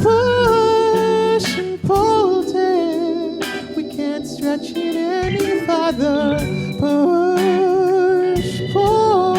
Push and pull we can't stretch it any farther. Push, pull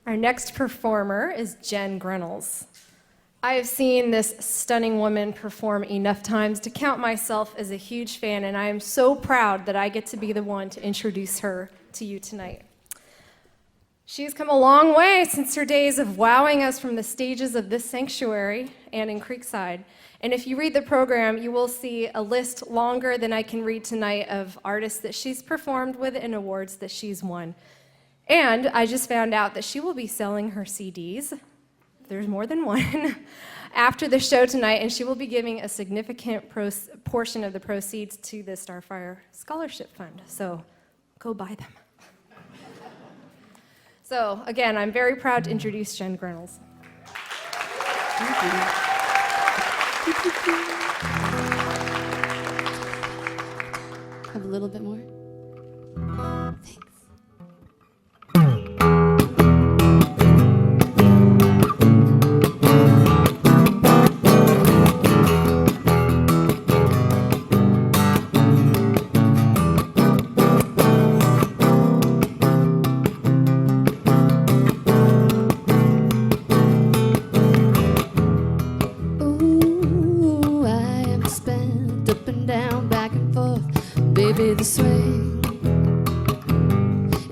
Our next performer is Jen Grenels. I have seen this stunning woman perform enough times to count myself as a huge fan, and I am so proud that I get to be the one to introduce her to you tonight. She's come a long way since her days of wowing us from the stages of this sanctuary and in Creekside. And if you read the program, you will see a list longer than I can read tonight of artists that she's performed with and awards that she's won. And I just found out that she will be selling her CDs, there's more than one, after the show tonight, and she will be giving a significant portion of the proceeds to the Starfire Scholarship Fund. So go buy them. So again, I'm very proud to introduce Jen Grenels. Thank you. Have a little bit more. Thanks. The swing,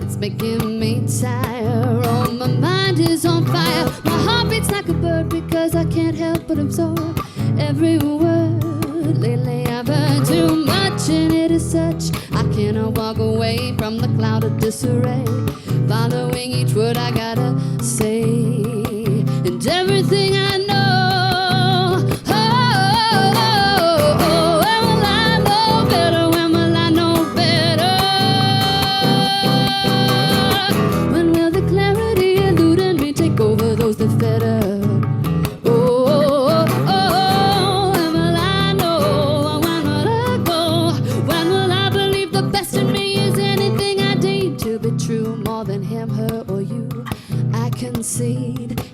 it's making me tired. Oh, my mind is on fire. My heart beats like a bird because I can't help but absorb every word. Lately I've heard too much and it is such I cannot walk away from the cloud of disarray, following each word I gotta say and everything I know.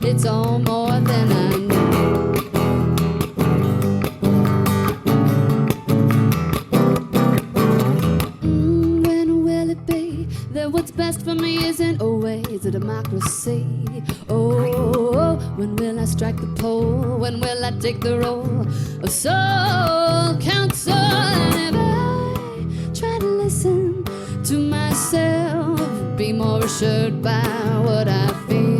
It's all more than I know. When will it be that what's best for me isn't always a democracy? Oh, when will I strike the pole? When will I take the role of soul counsel? And if I try to listen to myself, be more assured by what I feel.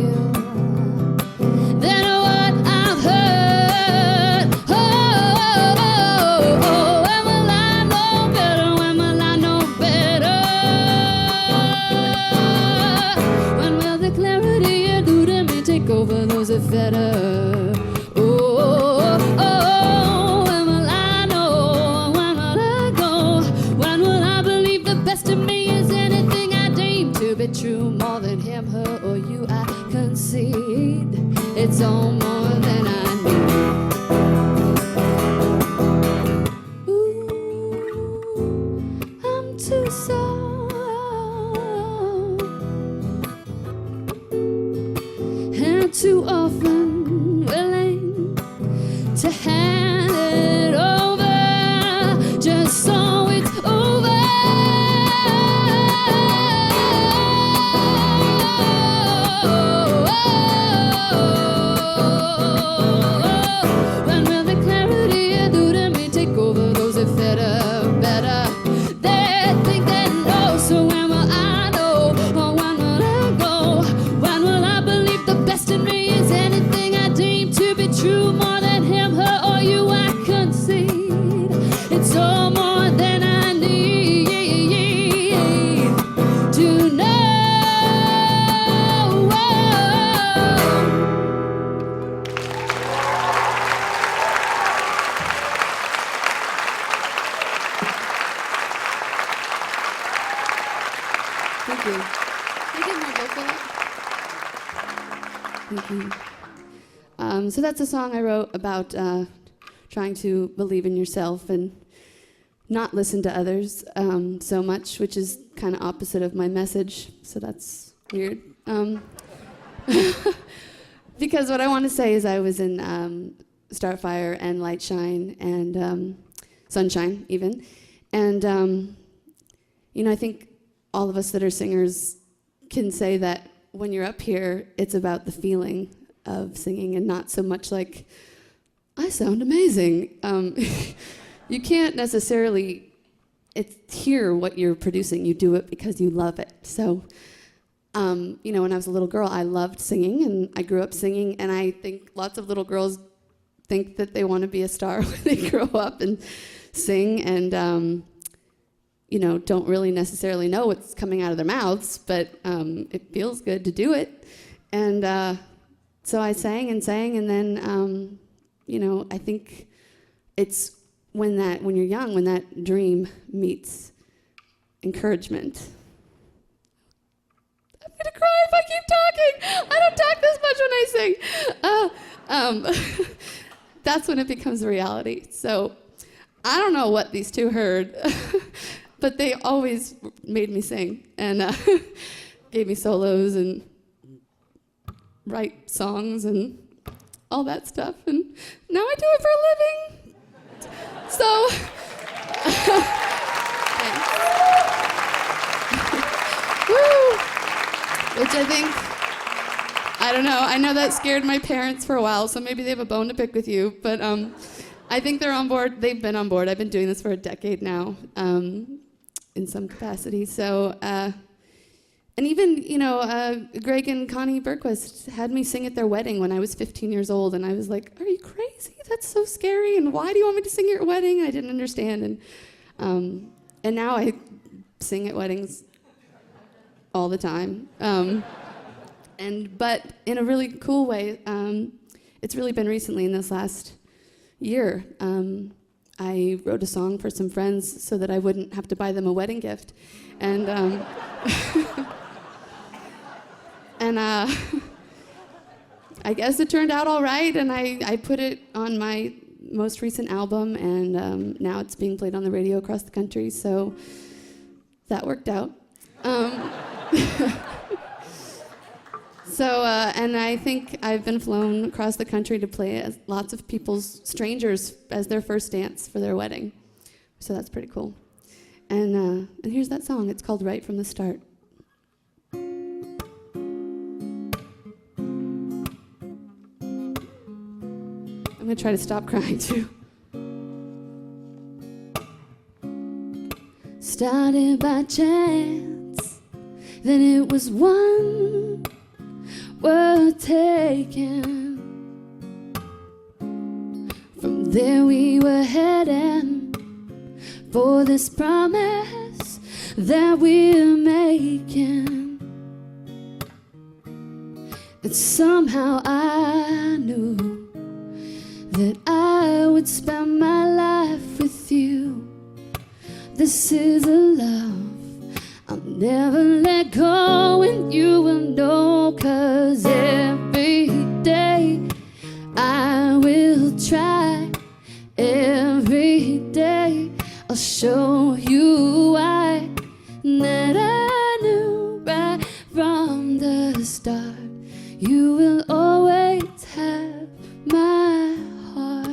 Over those that better. Oh, when will I know? When will I go? When will I believe the best of me is anything I deem to be true? More than him, her, or you, I concede. It's all more than I need. Ooh, I'm too sorry. Too often willing to hand it over just so it's over. Thank you. So that's a song I wrote about trying to believe in yourself and not listen to others so much, which is kind of opposite of my message, so that's weird. Because what I want to say is I was in Starfire and Lightshine and Sunshine even, and you know, I think all of us that are singers can say that when you're up here, it's about the feeling of singing and not so much like, I sound amazing. You can't necessarily hear what you're producing. You do it because you love it. So, you know, when I was a little girl, I loved singing, and I grew up singing, and I think lots of little girls think that they want to be a star when they grow up and sing, and you know, don't really necessarily know what's coming out of their mouths, but it feels good to do it. And so I sang, and then, you know, I think it's when you're young, when that dream meets encouragement. I'm gonna cry if I keep talking. I don't talk this much when I sing. That's when it becomes a reality. So I don't know what these two heard, but they always made me sing and gave me solos and write songs and all that stuff. And now I do it for a living. So, woo! Which I think, I don't know, I know that scared my parents for a while, so maybe they have a bone to pick with you, but I think they're on board. They've been on board. I've been doing this for a decade now, in some capacity. So, and even, you know, Greg and Connie Berquist had me sing at their wedding when I was 15 years old, and I was like, are you crazy? That's so scary, and why do you want me to sing at your wedding? I didn't understand, and now I sing at weddings all the time, but in a really cool way. It's really been recently in this last year. I wrote a song for some friends so that I wouldn't have to buy them a wedding gift, and and I guess it turned out all right, and I put it on my most recent album, and now it's being played on the radio across the country, so that worked out. So, and I think I've been flown across the country to play as lots of people's strangers as their first dance for their wedding. So that's pretty cool. And here's that song. It's called Right from the Start. I'm going to try to stop crying, too. Started by chance, then it was one were taken. From there we were heading for this promise that we're making. And somehow I knew that I would spend my life with you. This is a love I'll never let go, and you will know, 'cause every day I will try. Every day I'll show you why, that I knew right from the start you will always have my heart.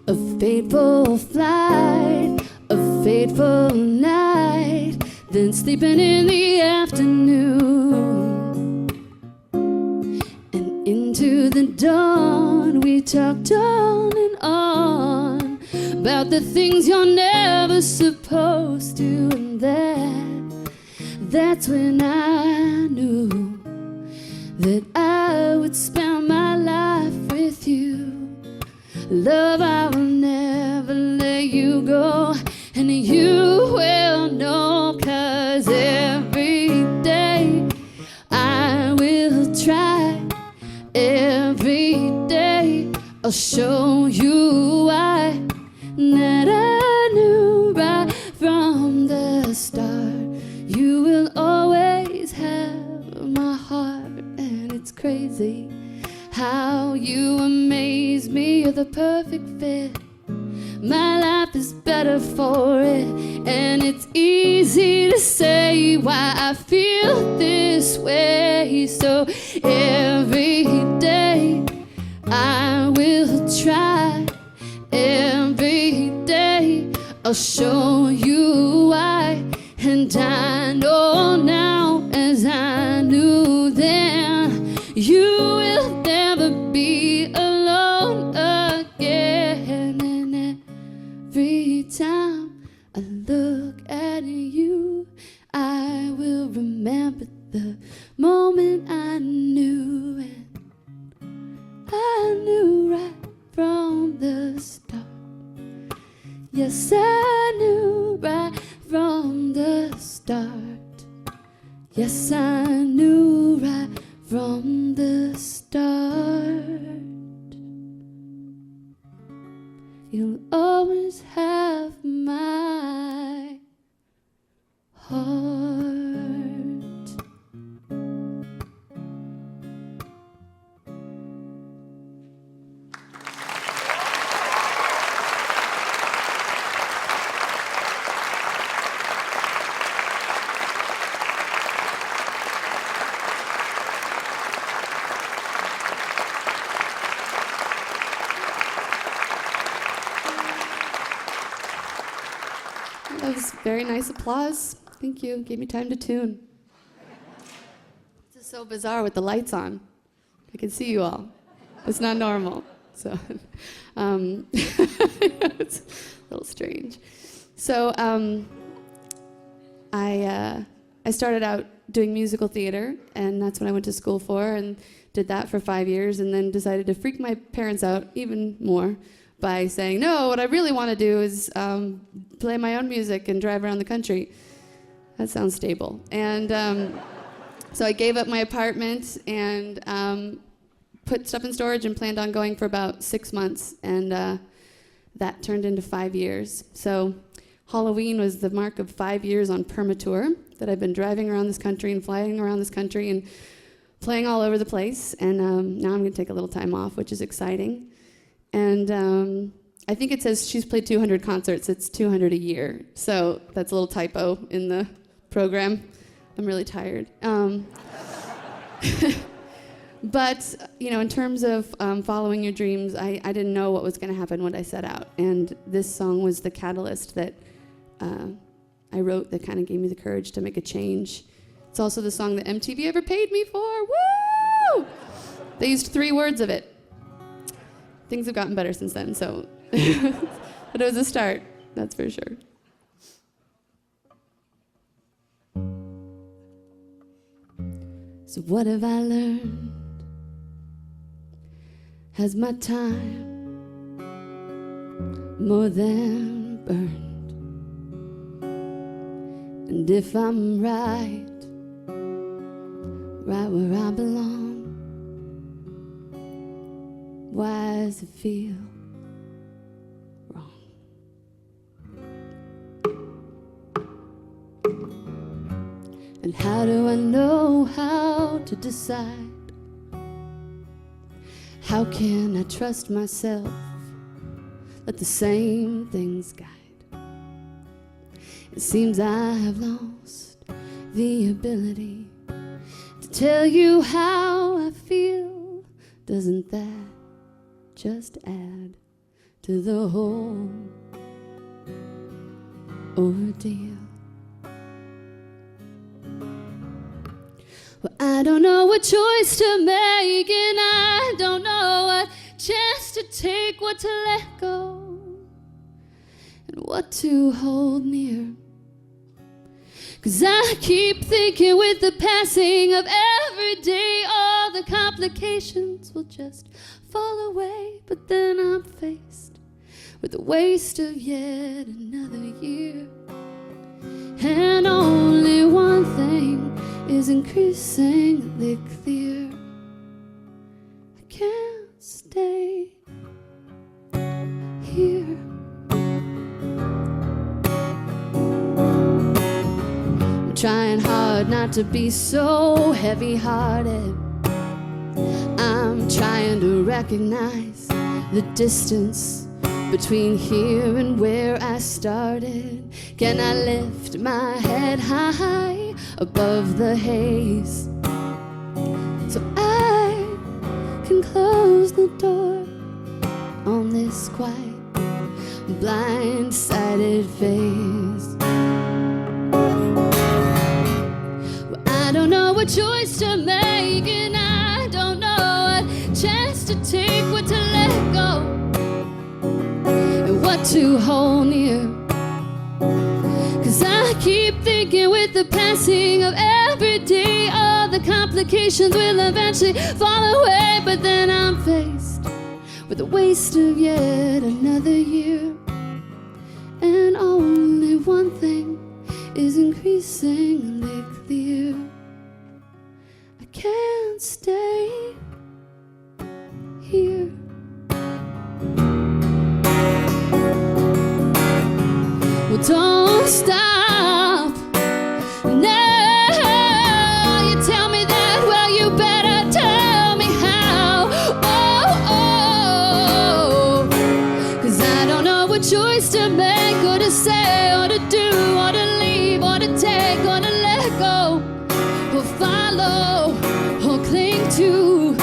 A fateful flight, a fateful night, then sleeping in the afternoon. And into the dawn we talked on and on about the things you're never supposed to, and that's when I knew that I would spend my life with you. Love, I will never let you go, and you will know, 'cause every day I will try. Every day I'll show you why, that I knew right from the start. You will always have my heart, and it's crazy how you amaze me. You're the perfect fit. My life is better for it, and it's easy to say why I feel this way. So every day I will try. Every day I'll show you why. And I know now, as I knew then, you will never be alone again. And every time I look at you, I will remember the moment I knew. And I knew right from the start. Yes, I knew right from the start. Yes, I knew right from the start. You'll always have my heart. That was very nice applause. Thank you. Gave me time to tune. This is so bizarre with the lights on. I can see you all. It's not normal. So it's a little strange. So I started out doing musical theater, and that's what I went to school for, and did that for 5 years, and then decided to freak my parents out even more by saying, no, what I really want to do is play my own music and drive around the country. That sounds stable. And so I gave up my apartment and put stuff in storage and planned on going for about 6 months. And that turned into 5 years. So Halloween was the mark of 5 years on permatour that I've been driving around this country and flying around this country and playing all over the place. And now I'm going to take a little time off, which is exciting. And I think it says she's played 200 concerts. It's 200 a year. So that's a little typo in the program. I'm really tired. But, you know, in terms of following your dreams, I didn't know what was going to happen when I set out. And this song was the catalyst that I wrote that kind of gave me the courage to make a change. It's also the song that MTV ever paid me for. Woo! They used 3 words of it. Things have gotten better since then, so. But it was a start, that's for sure. So what have I learned? Has my time more than burned? And if I'm right where I belong, why does it feel wrong? And how do I know how to decide? How can I trust myself? Let the same things guide. It seems I have lost the ability to tell you how I feel. Doesn't that just add to the whole ordeal? Well, I don't know what choice to make, and I don't know what chance to take, what to let go, and what to hold near. 'Cause I keep thinking with the passing of every day, all the complications will just fall away. But then I'm faced with the waste of yet another year, and only one thing is increasingly clear. I can't stay here. trying hard not to be so heavy-hearted. I'm trying to recognize the distance between here and where I started. Can I lift my head high above the haze so I can close the door on this quiet, blind-sided phase? Well, I don't know what choice to make, and I don't know what chance to take, what to let go and what to hold near. 'Cause I keep thinking with the passing of every day, all the complications will eventually fall away. But then I'm faced with the waste of yet another year, and only one thing is increasingly clear: I can't stay here. Well, don't stop. No, you tell me that, well, you better tell me how. Oh, 'cause I don't know what choice to make, or to say, or to do, or to leave, or to take, or to let go, or follow, or cling to,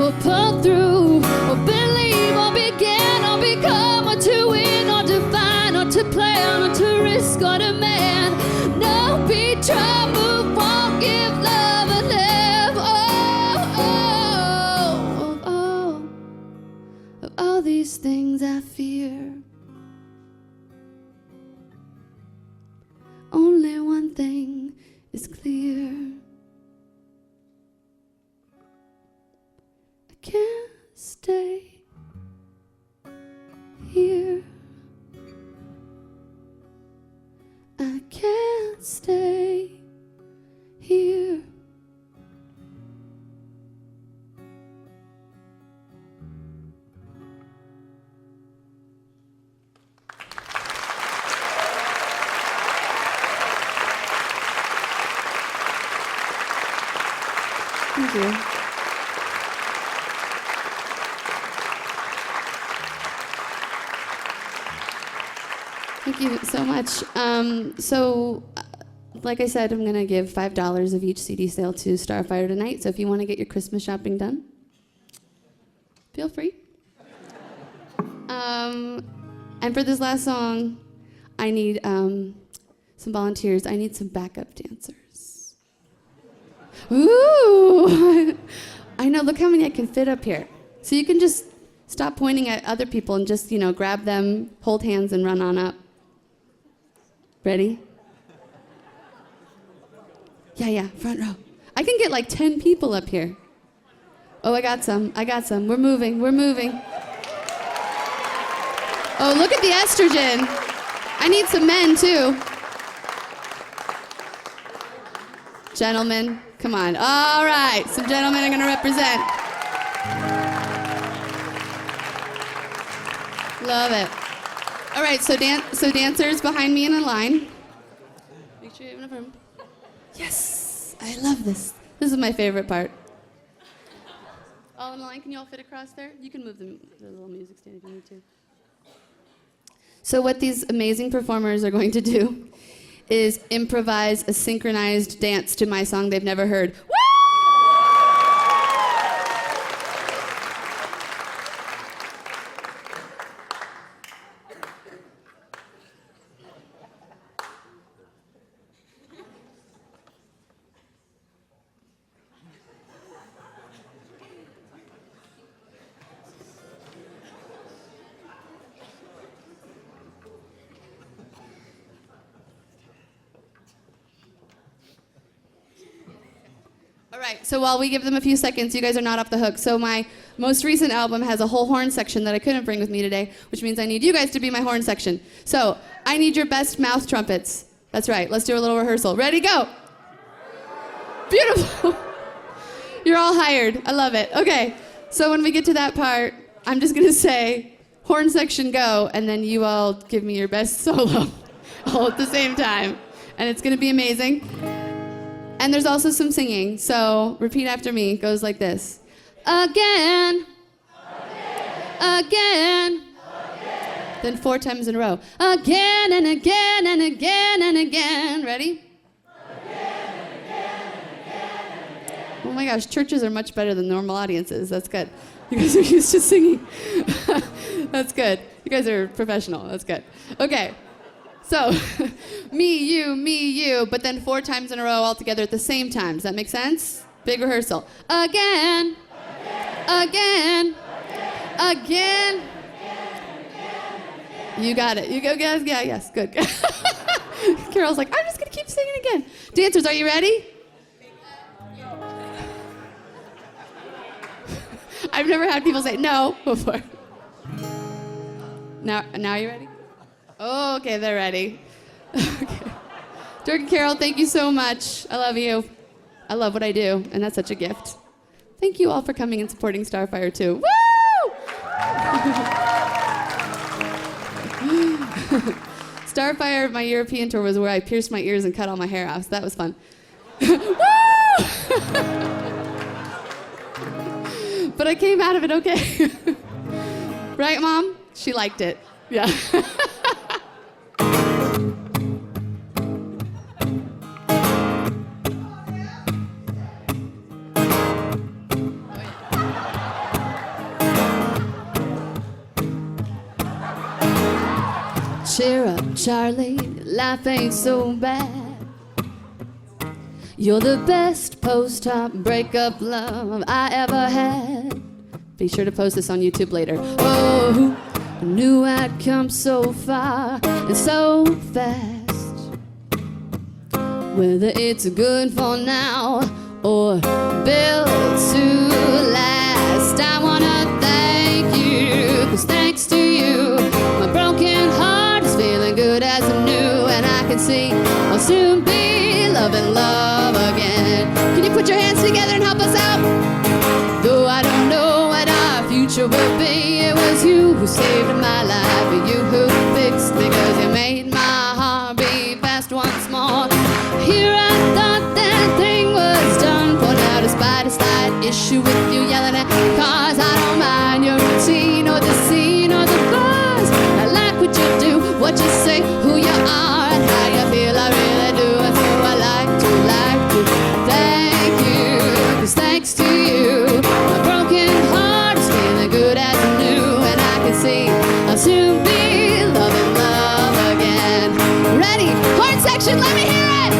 or pull through, or believe, or begin, or become, or to win, or define, or to plan, or to risk, or to man. No, be, try, move, won't give, love, and live. Of all these things I fear, only one thing is clear: I can't stay here. I can't stay here. Thank you. Thank you so much. Like I said, I'm going to give $5 of each CD sale to Starfire tonight. So if you want to get your Christmas shopping done, feel free. And for this last song, I need some volunteers. I need some backup dancers. Ooh! I know, look how many I can fit up here. So you can just stop pointing at other people and just, grab them, hold hands, and run on up. Ready? Yeah, front row. I can get like 10 people up here. Oh, I got some. We're moving. Oh, look at the estrogen. I need some men, too. Gentlemen, come on. All right, some gentlemen are going to represent. Love it. All right, so dancers behind me in a line. Make sure you have enough room. Yes, I love this. This is my favorite part. All in a line, can you all fit across there? You can move the little music stand if you need to. So what these amazing performers are going to do is improvise a synchronized dance to my song they've never heard. Woo! All right, so while we give them a few seconds, you guys are not off the hook. So my most recent album has a whole horn section that I couldn't bring with me today, which means I need you guys to be my horn section. So I need your best mouth trumpets. That's right, let's do a little rehearsal. Ready, go. Beautiful. You're all hired, I love it. Okay, so when we get to that part, I'm just gonna say, horn section go, and then you all give me your best solo all at the same time. And it's gonna be amazing. And there's also some singing. So repeat after me. It goes like this. Again. Again. Then 4 times in a row. Again and again and again and again. Ready? Oh my gosh, churches are much better than normal audiences. That's good. You guys are used to singing. That's good. You guys are professional. That's good. Okay. So, me, you, but then 4 times in a row all together at the same time. Does that make sense? Big rehearsal. Again. Again. Again. You got it. You go, guys. Yeah, yes, good. Carol's like, I'm just going to keep singing again. Dancers, are you ready? I've never had people say no before. Now you ready? Oh, okay, they're ready. Okay. Dirk and Carol, thank you so much. I love you. I love what I do, and that's such a gift. Thank you all for coming and supporting Starfire too. Woo! Starfire, my European tour, was where I pierced my ears and cut all my hair off, so that was fun. Woo! But I came out of it okay. Right, Mom? She liked it. Yeah. Cheer up, Charlie, life ain't so bad. You're the best post-op breakup love I ever had. Be sure to post this on YouTube later. Oh, I knew I'd come so far and so fast. Whether it's good for now or built to last, I wanna thank you, 'cause thanks to you, my broken heart is feeling good as new, and I can see I'll soon be loving love again. Can you put your hands together and help us out? Though I don't know what our future will be, it was you who saved my life, and you who fixed me, 'cause you made my heart beat fast once more. Here I thought that thing was done for now, despite a slight issue with you yelling at cars. I don't mind your routine or the scene or the buzz. I like what you do, what you say, who you are, and how you feel. I really do, and so I like to thank you, 'cause thanks to you, my broken heart is feeling good as new, and I can see I'll soon be loving love again. Ready? Horn section, let me hear it!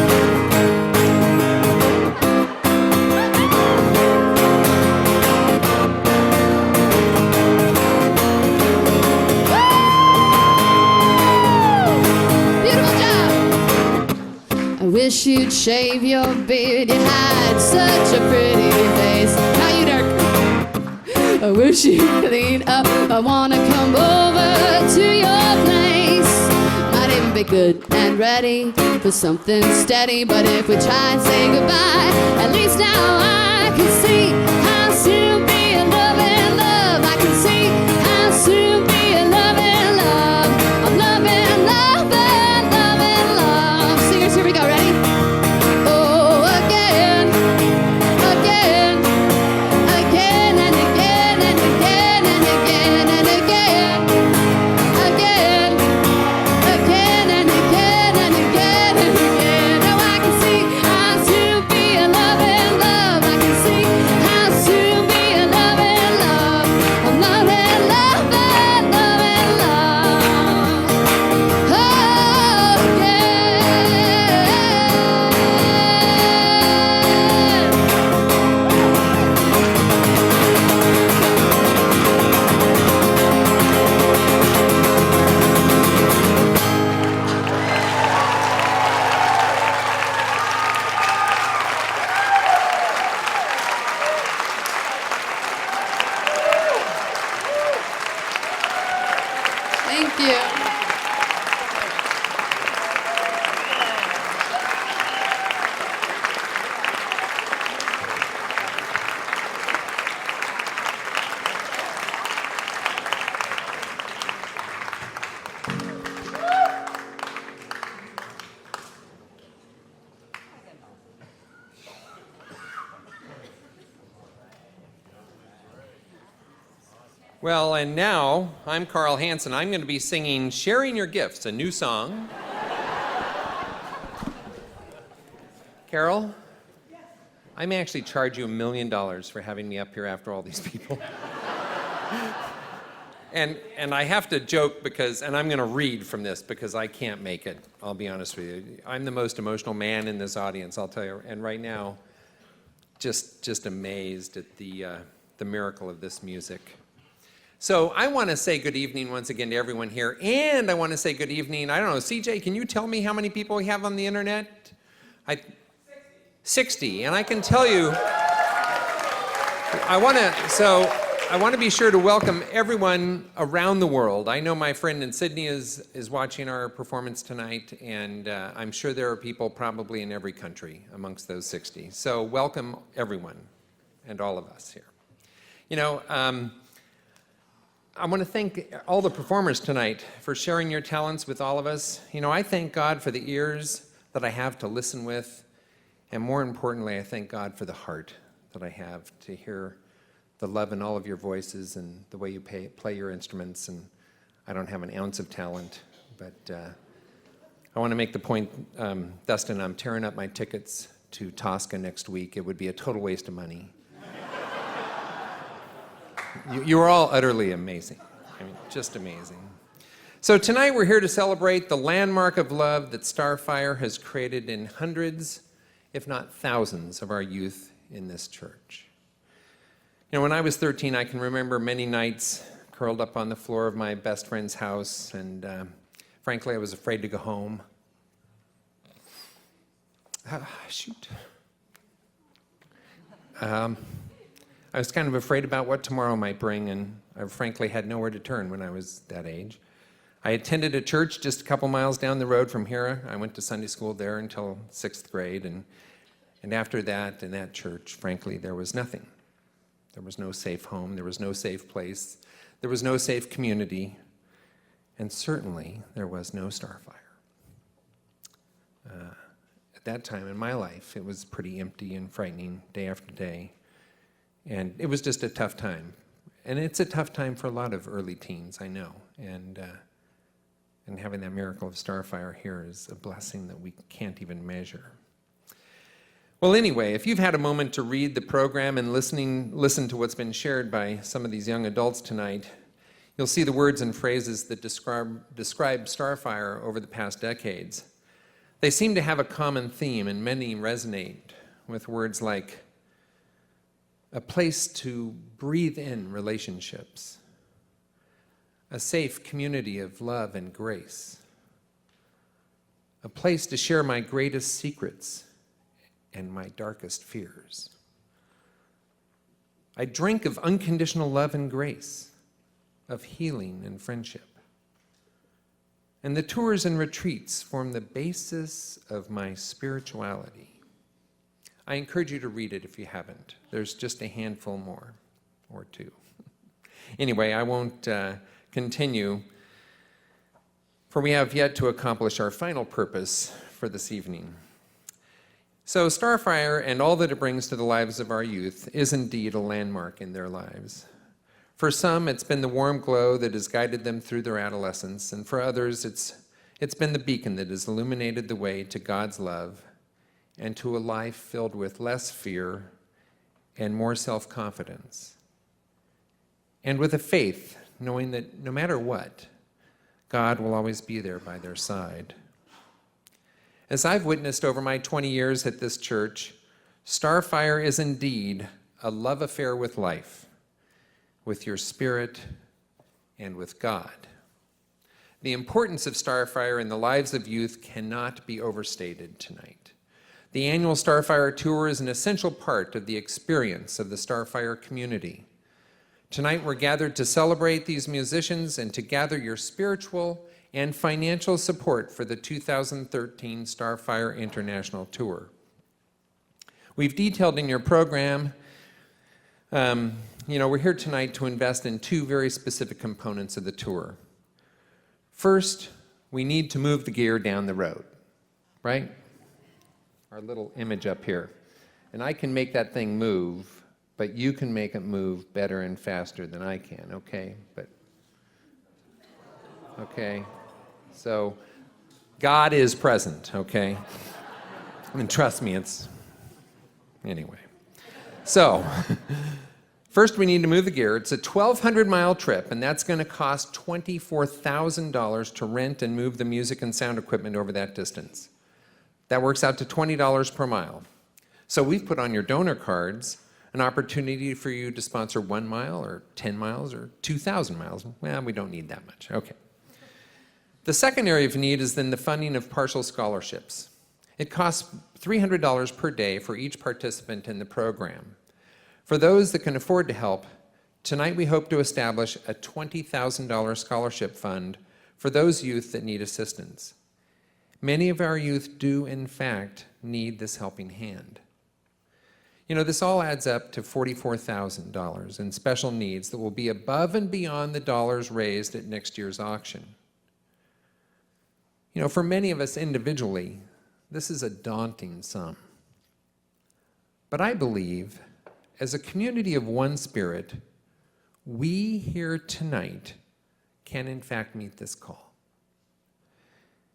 I wish you'd shave your beard, you had such a pretty face. Now you, Dirk. I wish you'd clean up, I wanna come over to your place. Might even be good and ready for something steady, but if we try and say goodbye, at least now I can see how soon be in love and love. I can see how soon be in love and love. I'm loving love and love and love. Singers, here we go, ready? Oh, again, again, again and again and again and again and again, again, again and again and again and again. Now I can see how soon be in love and love. I can see how soon be in love and love. I'm loving love and love and love. Oh, again. Thank you. Well, and now I'm Carl Hansen. I'm going to be singing Sharing Your Gifts, a new song. Carol, I may actually charge you $1 million for having me up here after all these people. And I have to joke because, and I'm going to read from this because I can't make it, I'll be honest with you. I'm the most emotional man in this audience, I'll tell you. And right now, just amazed at the miracle of this music. So I want to say good evening once again to everyone here, and I want to say good evening, I don't know, CJ, can you tell me how many people we have on the internet? 60, and I can tell you, I want to be sure to welcome everyone around the world. I know my friend in Sydney is watching our performance tonight, and I'm sure there are people probably in every country amongst those 60. So welcome everyone and all of us here. You know, I want to thank all the performers tonight for sharing your talents with all of us. You know, I thank God for the ears that I have to listen with, and more importantly, I thank God for the heart that I have to hear the love in all of your voices and the way you play your instruments. And I don't have an ounce of talent, but I want to make the point, Dustin, I'm tearing up my tickets to Tosca next week. It would be a total waste of money. You are all utterly amazing. I mean, just amazing. So tonight we're here to celebrate the landmark of love that Starfire has created in hundreds, if not thousands, of our youth in this church. You know, when I was 13, I can remember many nights curled up on the floor of my best friend's house, and frankly, I was afraid to go home. Shoot. I was kind of afraid about what tomorrow might bring, and I frankly had nowhere to turn when I was that age. I attended a church just a couple miles down the road from here. I went to Sunday school there until 6th grade, and after that, in that church, frankly, there was nothing. There was no safe home, there was no safe place, there was no safe community, and certainly there was no Starfire. At that time in my life, it was pretty empty and frightening day after day. And it was just a tough time. And it's a tough time for a lot of early teens, I know. And having that miracle of Starfire here is a blessing that we can't even measure. Well, anyway, if you've had a moment to read the program and listen to what's been shared by some of these young adults tonight, you'll see the words and phrases that describe Starfire over the past decades. They seem to have a common theme, and many resonate with words like a place to breathe in relationships, a safe community of love and grace, a place to share my greatest secrets and my darkest fears. I drink of unconditional love and grace, of healing and friendship. And the tours and retreats form the basis of my spirituality. I encourage you to read it if you haven't. There's just a handful more, or two. Anyway, I won't continue, for we have yet to accomplish our final purpose for this evening. So Starfire and all that it brings to the lives of our youth is indeed a landmark in their lives. For some, it's been the warm glow that has guided them through their adolescence, and for others, it's been the beacon that has illuminated the way to God's love and to a life filled with less fear and more self-confidence. And with a faith, knowing that no matter what, God will always be there by their side. As I've witnessed over my 20 years at this church, Starfire is indeed a love affair with life, with your spirit, and with God. The importance of Starfire in the lives of youth cannot be overstated tonight. The annual Starfire Tour is an essential part of the experience of the Starfire community. Tonight we're gathered to celebrate these musicians and to gather your spiritual and financial support for the 2013 Starfire International Tour. We've detailed in your program, we're here tonight to invest in two very specific components of the tour. First, we need to move the gear down the road, right? Our little image up here. And I can make that thing move but you can make it move better and faster than I can, okay? Okay? So, God is present, okay? And trust me, anyway. So, first we need to move the gear. It's a 1,200-mile trip, and that's going to cost $24,000 to rent and move the music and sound equipment over that distance. That works out to $20 per mile. So we've put on your donor cards an opportunity for you to sponsor 1 mile or 10 miles or 2,000 miles. Well, we don't need that much. Okay. The second area of need is then the funding of partial scholarships. It costs $300 per day for each participant in the program. For those that can afford to help, tonight we hope to establish a $20,000 scholarship fund for those youth that need assistance. Many of our youth do, in fact, need this helping hand. You know, this all adds up to $44,000 in special needs that will be above and beyond the dollars raised at next year's auction. You know, for many of us individually, this is a daunting sum. But I believe, as a community of one spirit, we here tonight can in fact meet this call.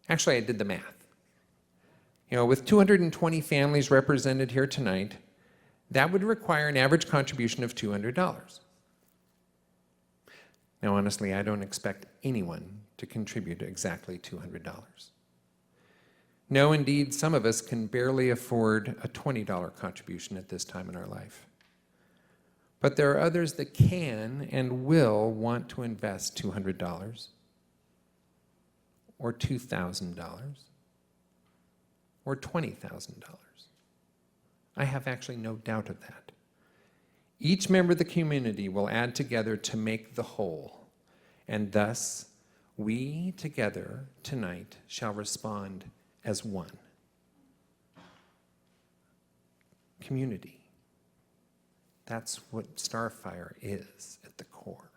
Actually, I did the math. You know, with 220 families represented here tonight, that would require an average contribution of $200. Now, honestly, I don't expect anyone to contribute exactly $200. No, indeed, some of us can barely afford a $20 contribution at this time in our life. But there are others that can and will want to invest $200 or $2,000 or $20,000. I have actually no doubt of that. Each member of the community will add together to make the whole, and thus we together tonight shall respond as one. Community. That's what Starfire is at the core.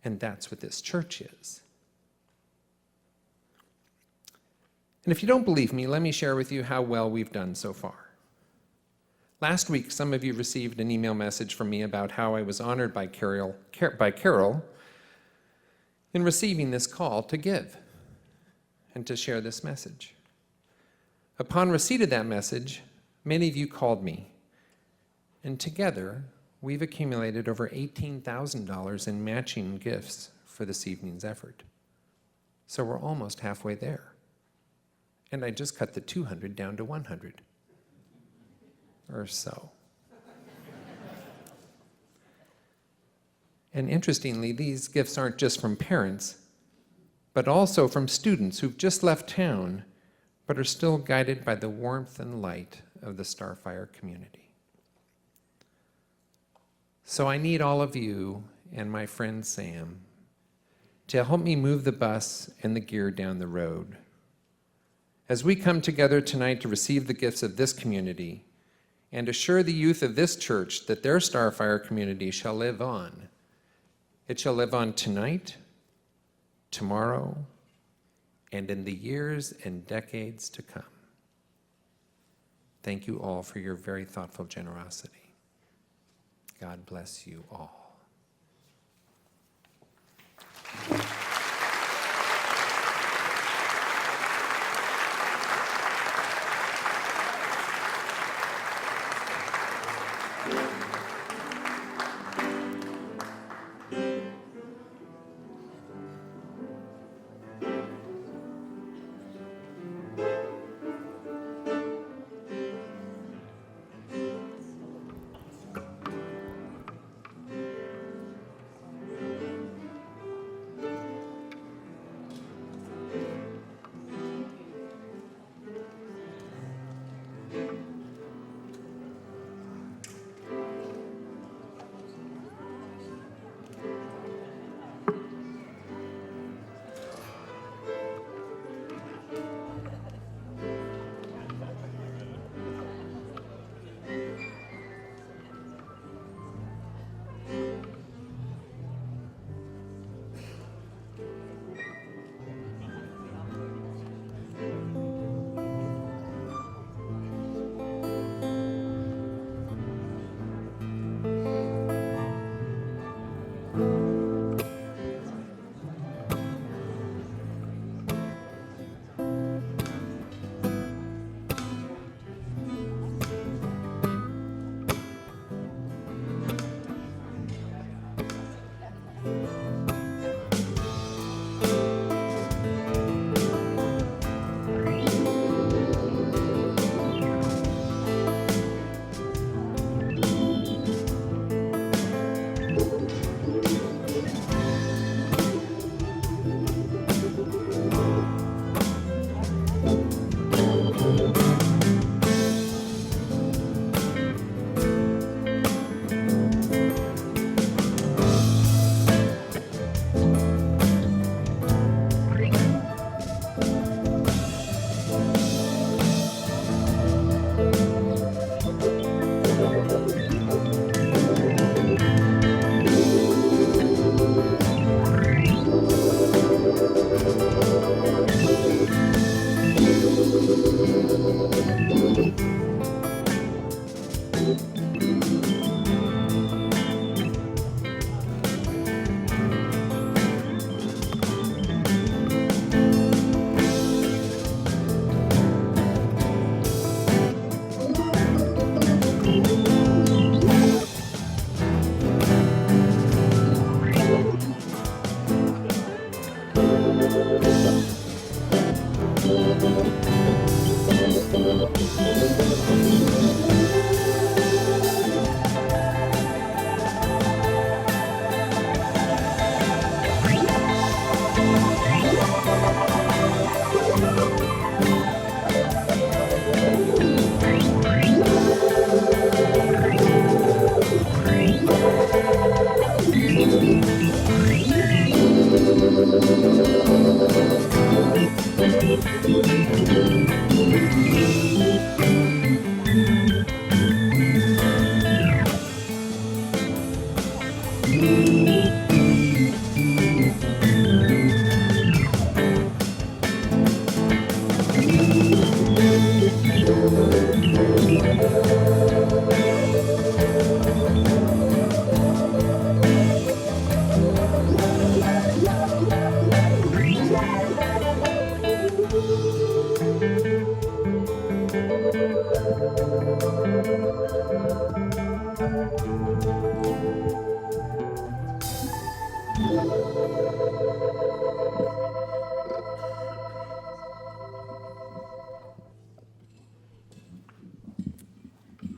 And that's what this church is. And if you don't believe me, let me share with you how well we've done so far. Last week, some of you received an email message from me about how I was honored by Carol in receiving this call to give and to share this message. Upon receipt of that message, many of you called me, and together we've accumulated over $18,000 in matching gifts for this evening's effort. So we're almost halfway there. And I just cut the 200 down to 100 or so. And interestingly, these gifts aren't just from parents, but also from students who've just left town, but are still guided by the warmth and light of the Starfire community. So I need all of you and my friend Sam to help me move the bus and the gear down the road. As we come together tonight to receive the gifts of this community and assure the youth of this church that their Starfire community shall live on, it shall live on tonight, tomorrow, and in the years and decades to come. Thank you all for your very thoughtful generosity. God bless you all.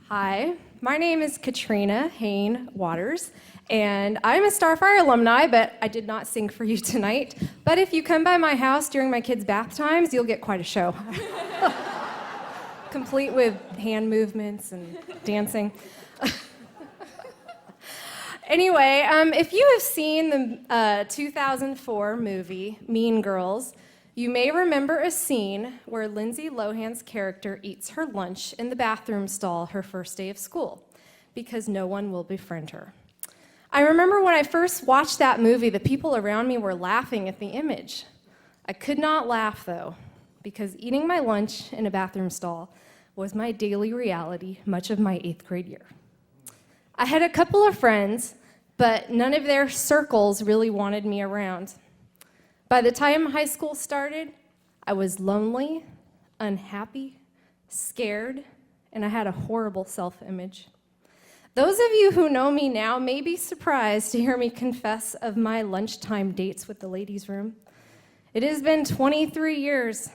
Hi, my name is Katrina Hain Waters, and I'm a Starfire alumni, but I did not sing for you tonight. But if you come by my house during my kids' bath times, you'll get quite a show. Complete with hand movements and dancing. Anyway, if you have seen the 2004 movie Mean Girls, you may remember a scene where Lindsay Lohan's character eats her lunch in the bathroom stall her first day of school because no one will befriend her. I remember when I first watched that movie, the people around me were laughing at the image. I could not laugh, though, because eating my lunch in a bathroom stall was my daily reality much of my 8th grade year. I had a couple of friends, but none of their circles really wanted me around. By the time high school started, I was lonely, unhappy, scared, and I had a horrible self-image. Those of you who know me now may be surprised to hear me confess of my lunchtime dates with the ladies' room. It has been 23 years,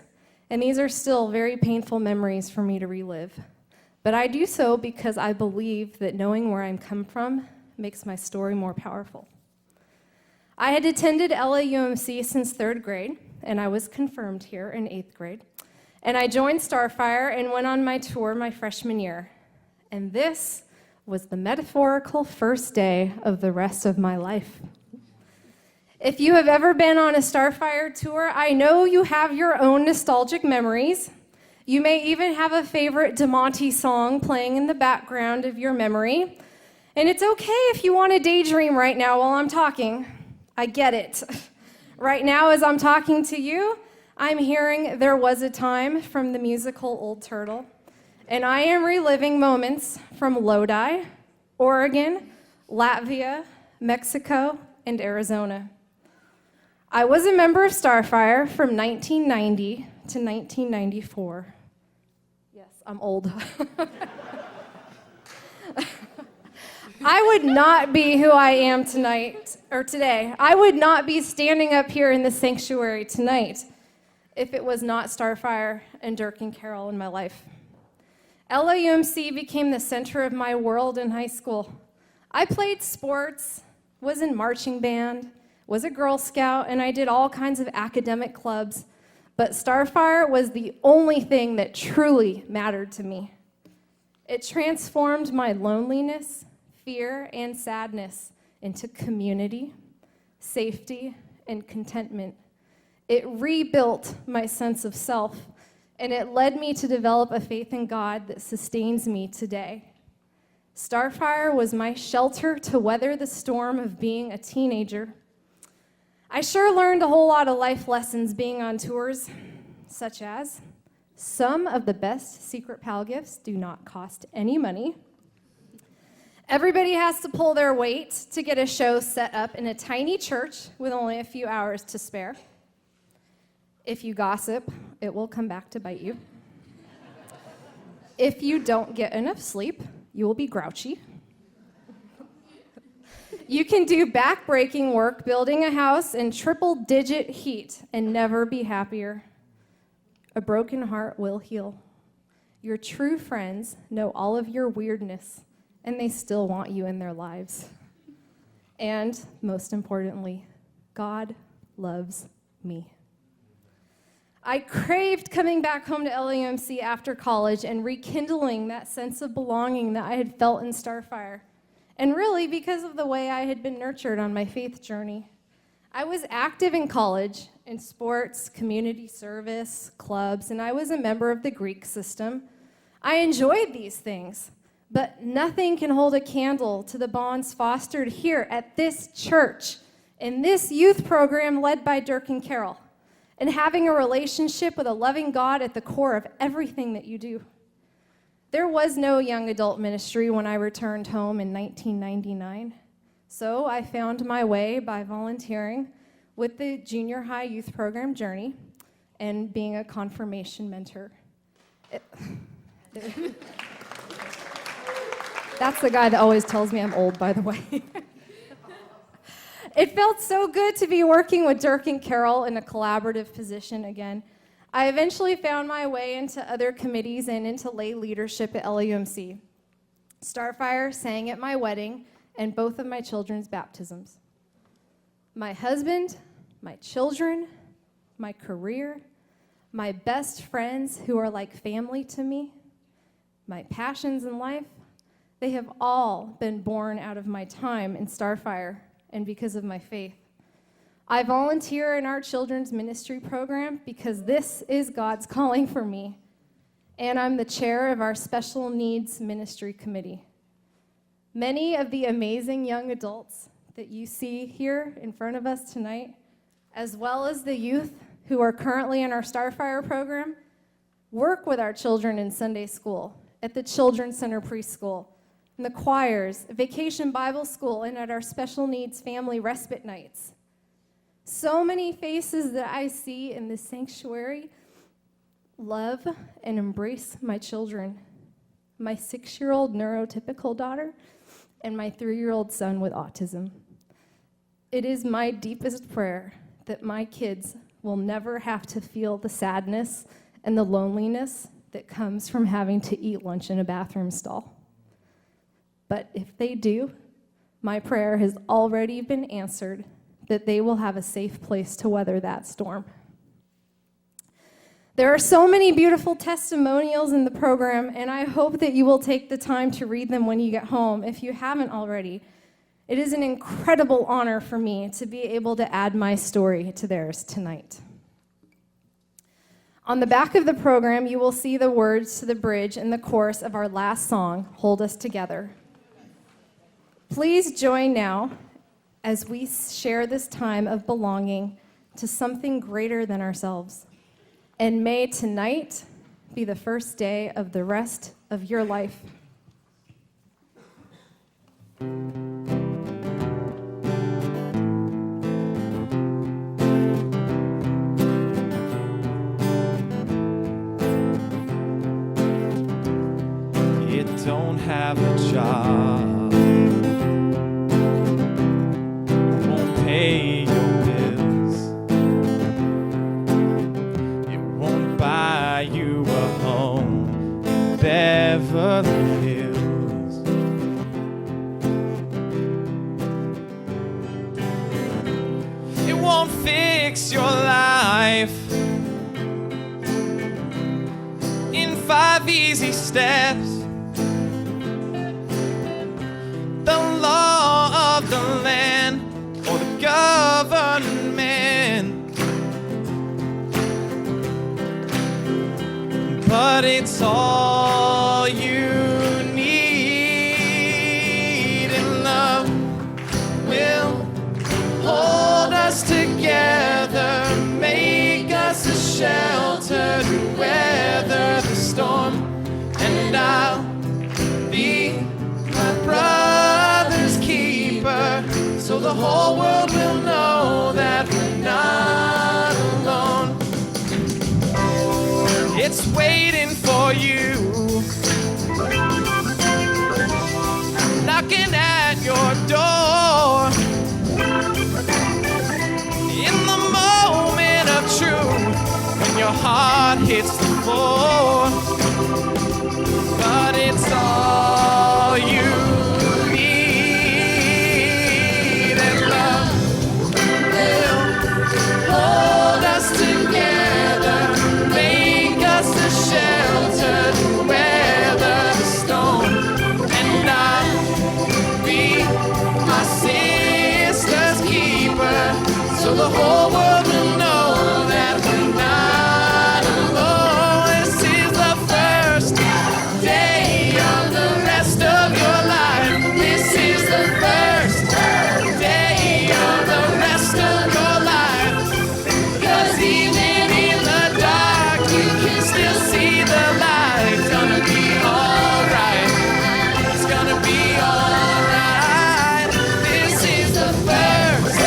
and these are still very painful memories for me to relive. But I do so because I believe that knowing where I'm come from makes my story more powerful. I had attended LAUMC since 3rd grade, and I was confirmed here in 8th grade. And I joined Starfire and went on my tour my freshman year. And this was the metaphorical first day of the rest of my life. If you have ever been on a Starfire tour, I know you have your own nostalgic memories. You may even have a favorite DeMonte song playing in the background of your memory. And it's okay if you want to daydream right now while I'm talking. I get it. Right now, as I'm talking to you, I'm hearing There Was a Time from the musical Old Turtle, and I am reliving moments from Lodi, Oregon, Latvia, Mexico, and Arizona. I was a member of Starfire from 1990 to 1994. Yes, I'm old. I would not be who I am tonight, or today. I would not be standing up here in the sanctuary tonight if it was not Starfire and Dirk and Carol in my life. LAUMC became the center of my world in high school. I played sports, was in marching band, was a Girl Scout, and I did all kinds of academic clubs, but Starfire was the only thing that truly mattered to me. It transformed my loneliness, fear, and sadness into community, safety, and contentment. It rebuilt my sense of self, and it led me to develop a faith in God that sustains me today. Starfire was my shelter to weather the storm of being a teenager. I sure learned a whole lot of life lessons being on tours, such as some of the best secret pal gifts do not cost any money. Everybody has to pull their weight to get a show set up in a tiny church with only a few hours to spare. If you gossip, it will come back to bite you. If you don't get enough sleep, you will be grouchy. You can do back-breaking work building a house in triple-digit heat and never be happier. A broken heart will heal. Your true friends know all of your weirdness, and they still want you in their lives. And most importantly, God loves me. I craved coming back home to LAUMC after college and rekindling that sense of belonging that I had felt in Starfire. And really because of the way I had been nurtured on my faith journey. I was active in college, in sports, community service, clubs, and I was a member of the Greek system. I enjoyed these things, but nothing can hold a candle to the bonds fostered here at this church, in this youth program led by Dirk and Carol, and having a relationship with a loving God at the core of everything that you do. There was no young adult ministry when I returned home in 1999, so I found my way by volunteering with the junior high youth program Journey and being a confirmation mentor. That's the guy that always tells me I'm old, by the way. It felt so good to be working with Dirk and Carol in a collaborative position again. I eventually found my way into other committees and into lay leadership at LAUMC. Starfire sang at my wedding and both of my children's baptisms. My husband, my children, my career, my best friends who are like family to me, my passions in life, they have all been born out of my time in Starfire and because of my faith. I volunteer in our children's ministry program because this is God's calling for me, and I'm the chair of our special needs ministry committee. Many of the amazing young adults that you see here in front of us tonight, as well as the youth who are currently in our Starfire program, work with our children in Sunday school, at the Children's Center Preschool, in the choirs, Vacation Bible School, and at our special needs family respite nights. So many faces that I see in this sanctuary love and embrace my children, my 6-year-old neurotypical daughter and my 3-year-old son with autism. It is my deepest prayer that my kids will never have to feel the sadness and the loneliness that comes from having to eat lunch in a bathroom stall. But if they do, my prayer has already been answered, that they will have a safe place to weather that storm. There are so many beautiful testimonials in the program, and I hope that you will take the time to read them when you get home, if you haven't already. It is an incredible honor for me to be able to add my story to theirs tonight. On the back of the program, you will see the words to the bridge and the chorus of our last song, Hold Us Together. Please join now as we share this time of belonging to something greater than ourselves. And may tonight be the first day of the rest of your life. You don't have a job. Pay your bills. It won't buy you a home in Beverly Hills. It won't fix your life in 5 easy steps. The law of the land or the government, but it's all you need, and love will hold us together, make us a shelter to weather the storm, and I'll be my brother's keeper, so the whole world will know that we're not alone. It's waiting for you, knocking at your door. your heart hits the floor. But it's all you need, and love will hold us together, make us a shelter to weather the storm, and I'll be my sister's keeper, so the whole world will know that we're not alone. This is the first day of the rest of your life. This is the first day of the rest of your life. 'Cause even in the dark, you can still see the light. It's gonna be alright. It's gonna be alright. This is the first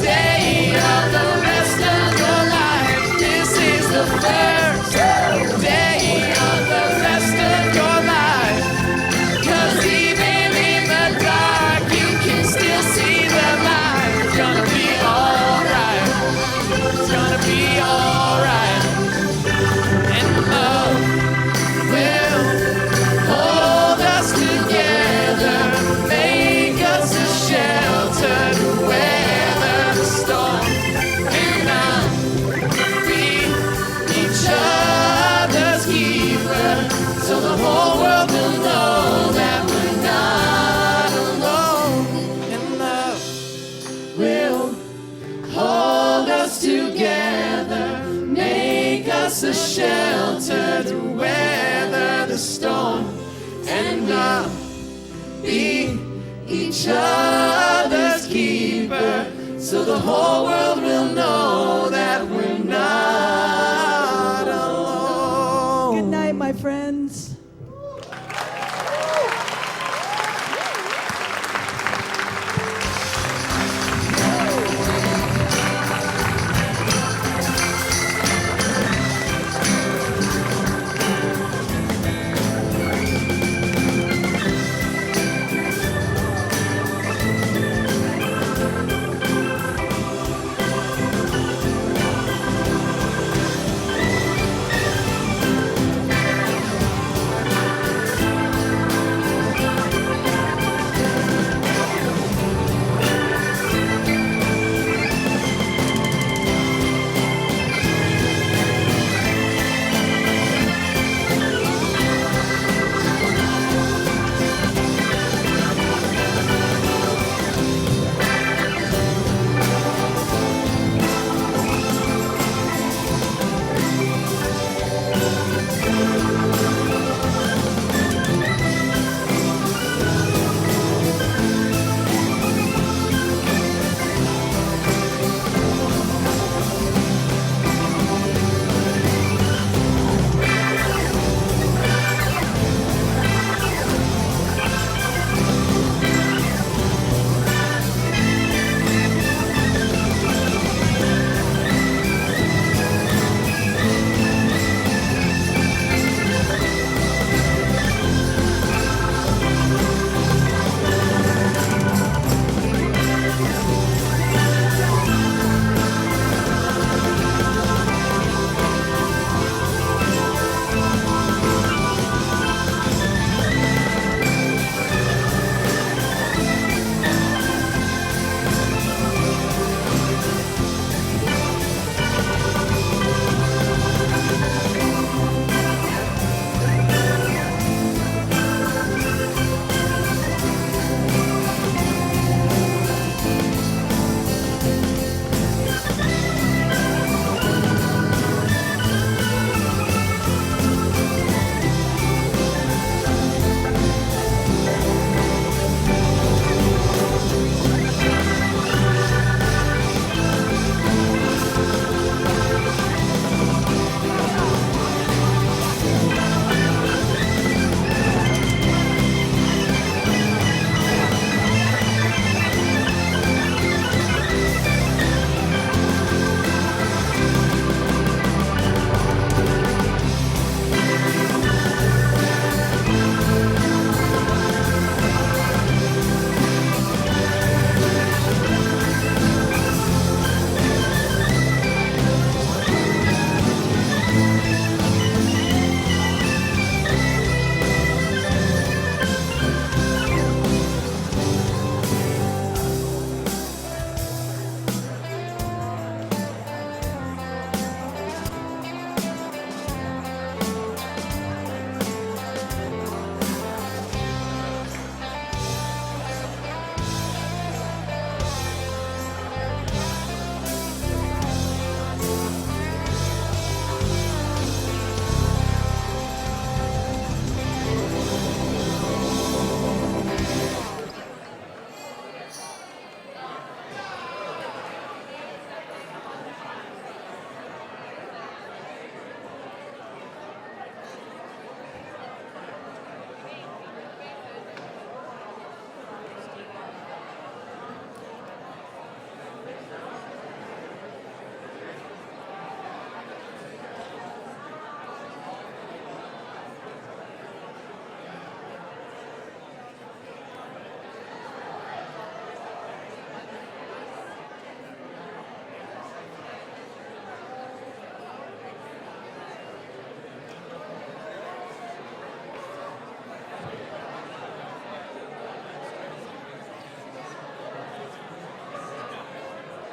day of the rest of your life. This is the first day of the rest of your life. 'Cause even in the dark, you can still see the light. It's gonna be alright. It's gonna be alright. And love will hold us together, make us a shelter to weather the storm, and I'll be each other's keeper, so the whole world will know that we're not alone. And love will hold us together, make us a shelter to weather the storm, and I'll be each other's keeper, so the whole world will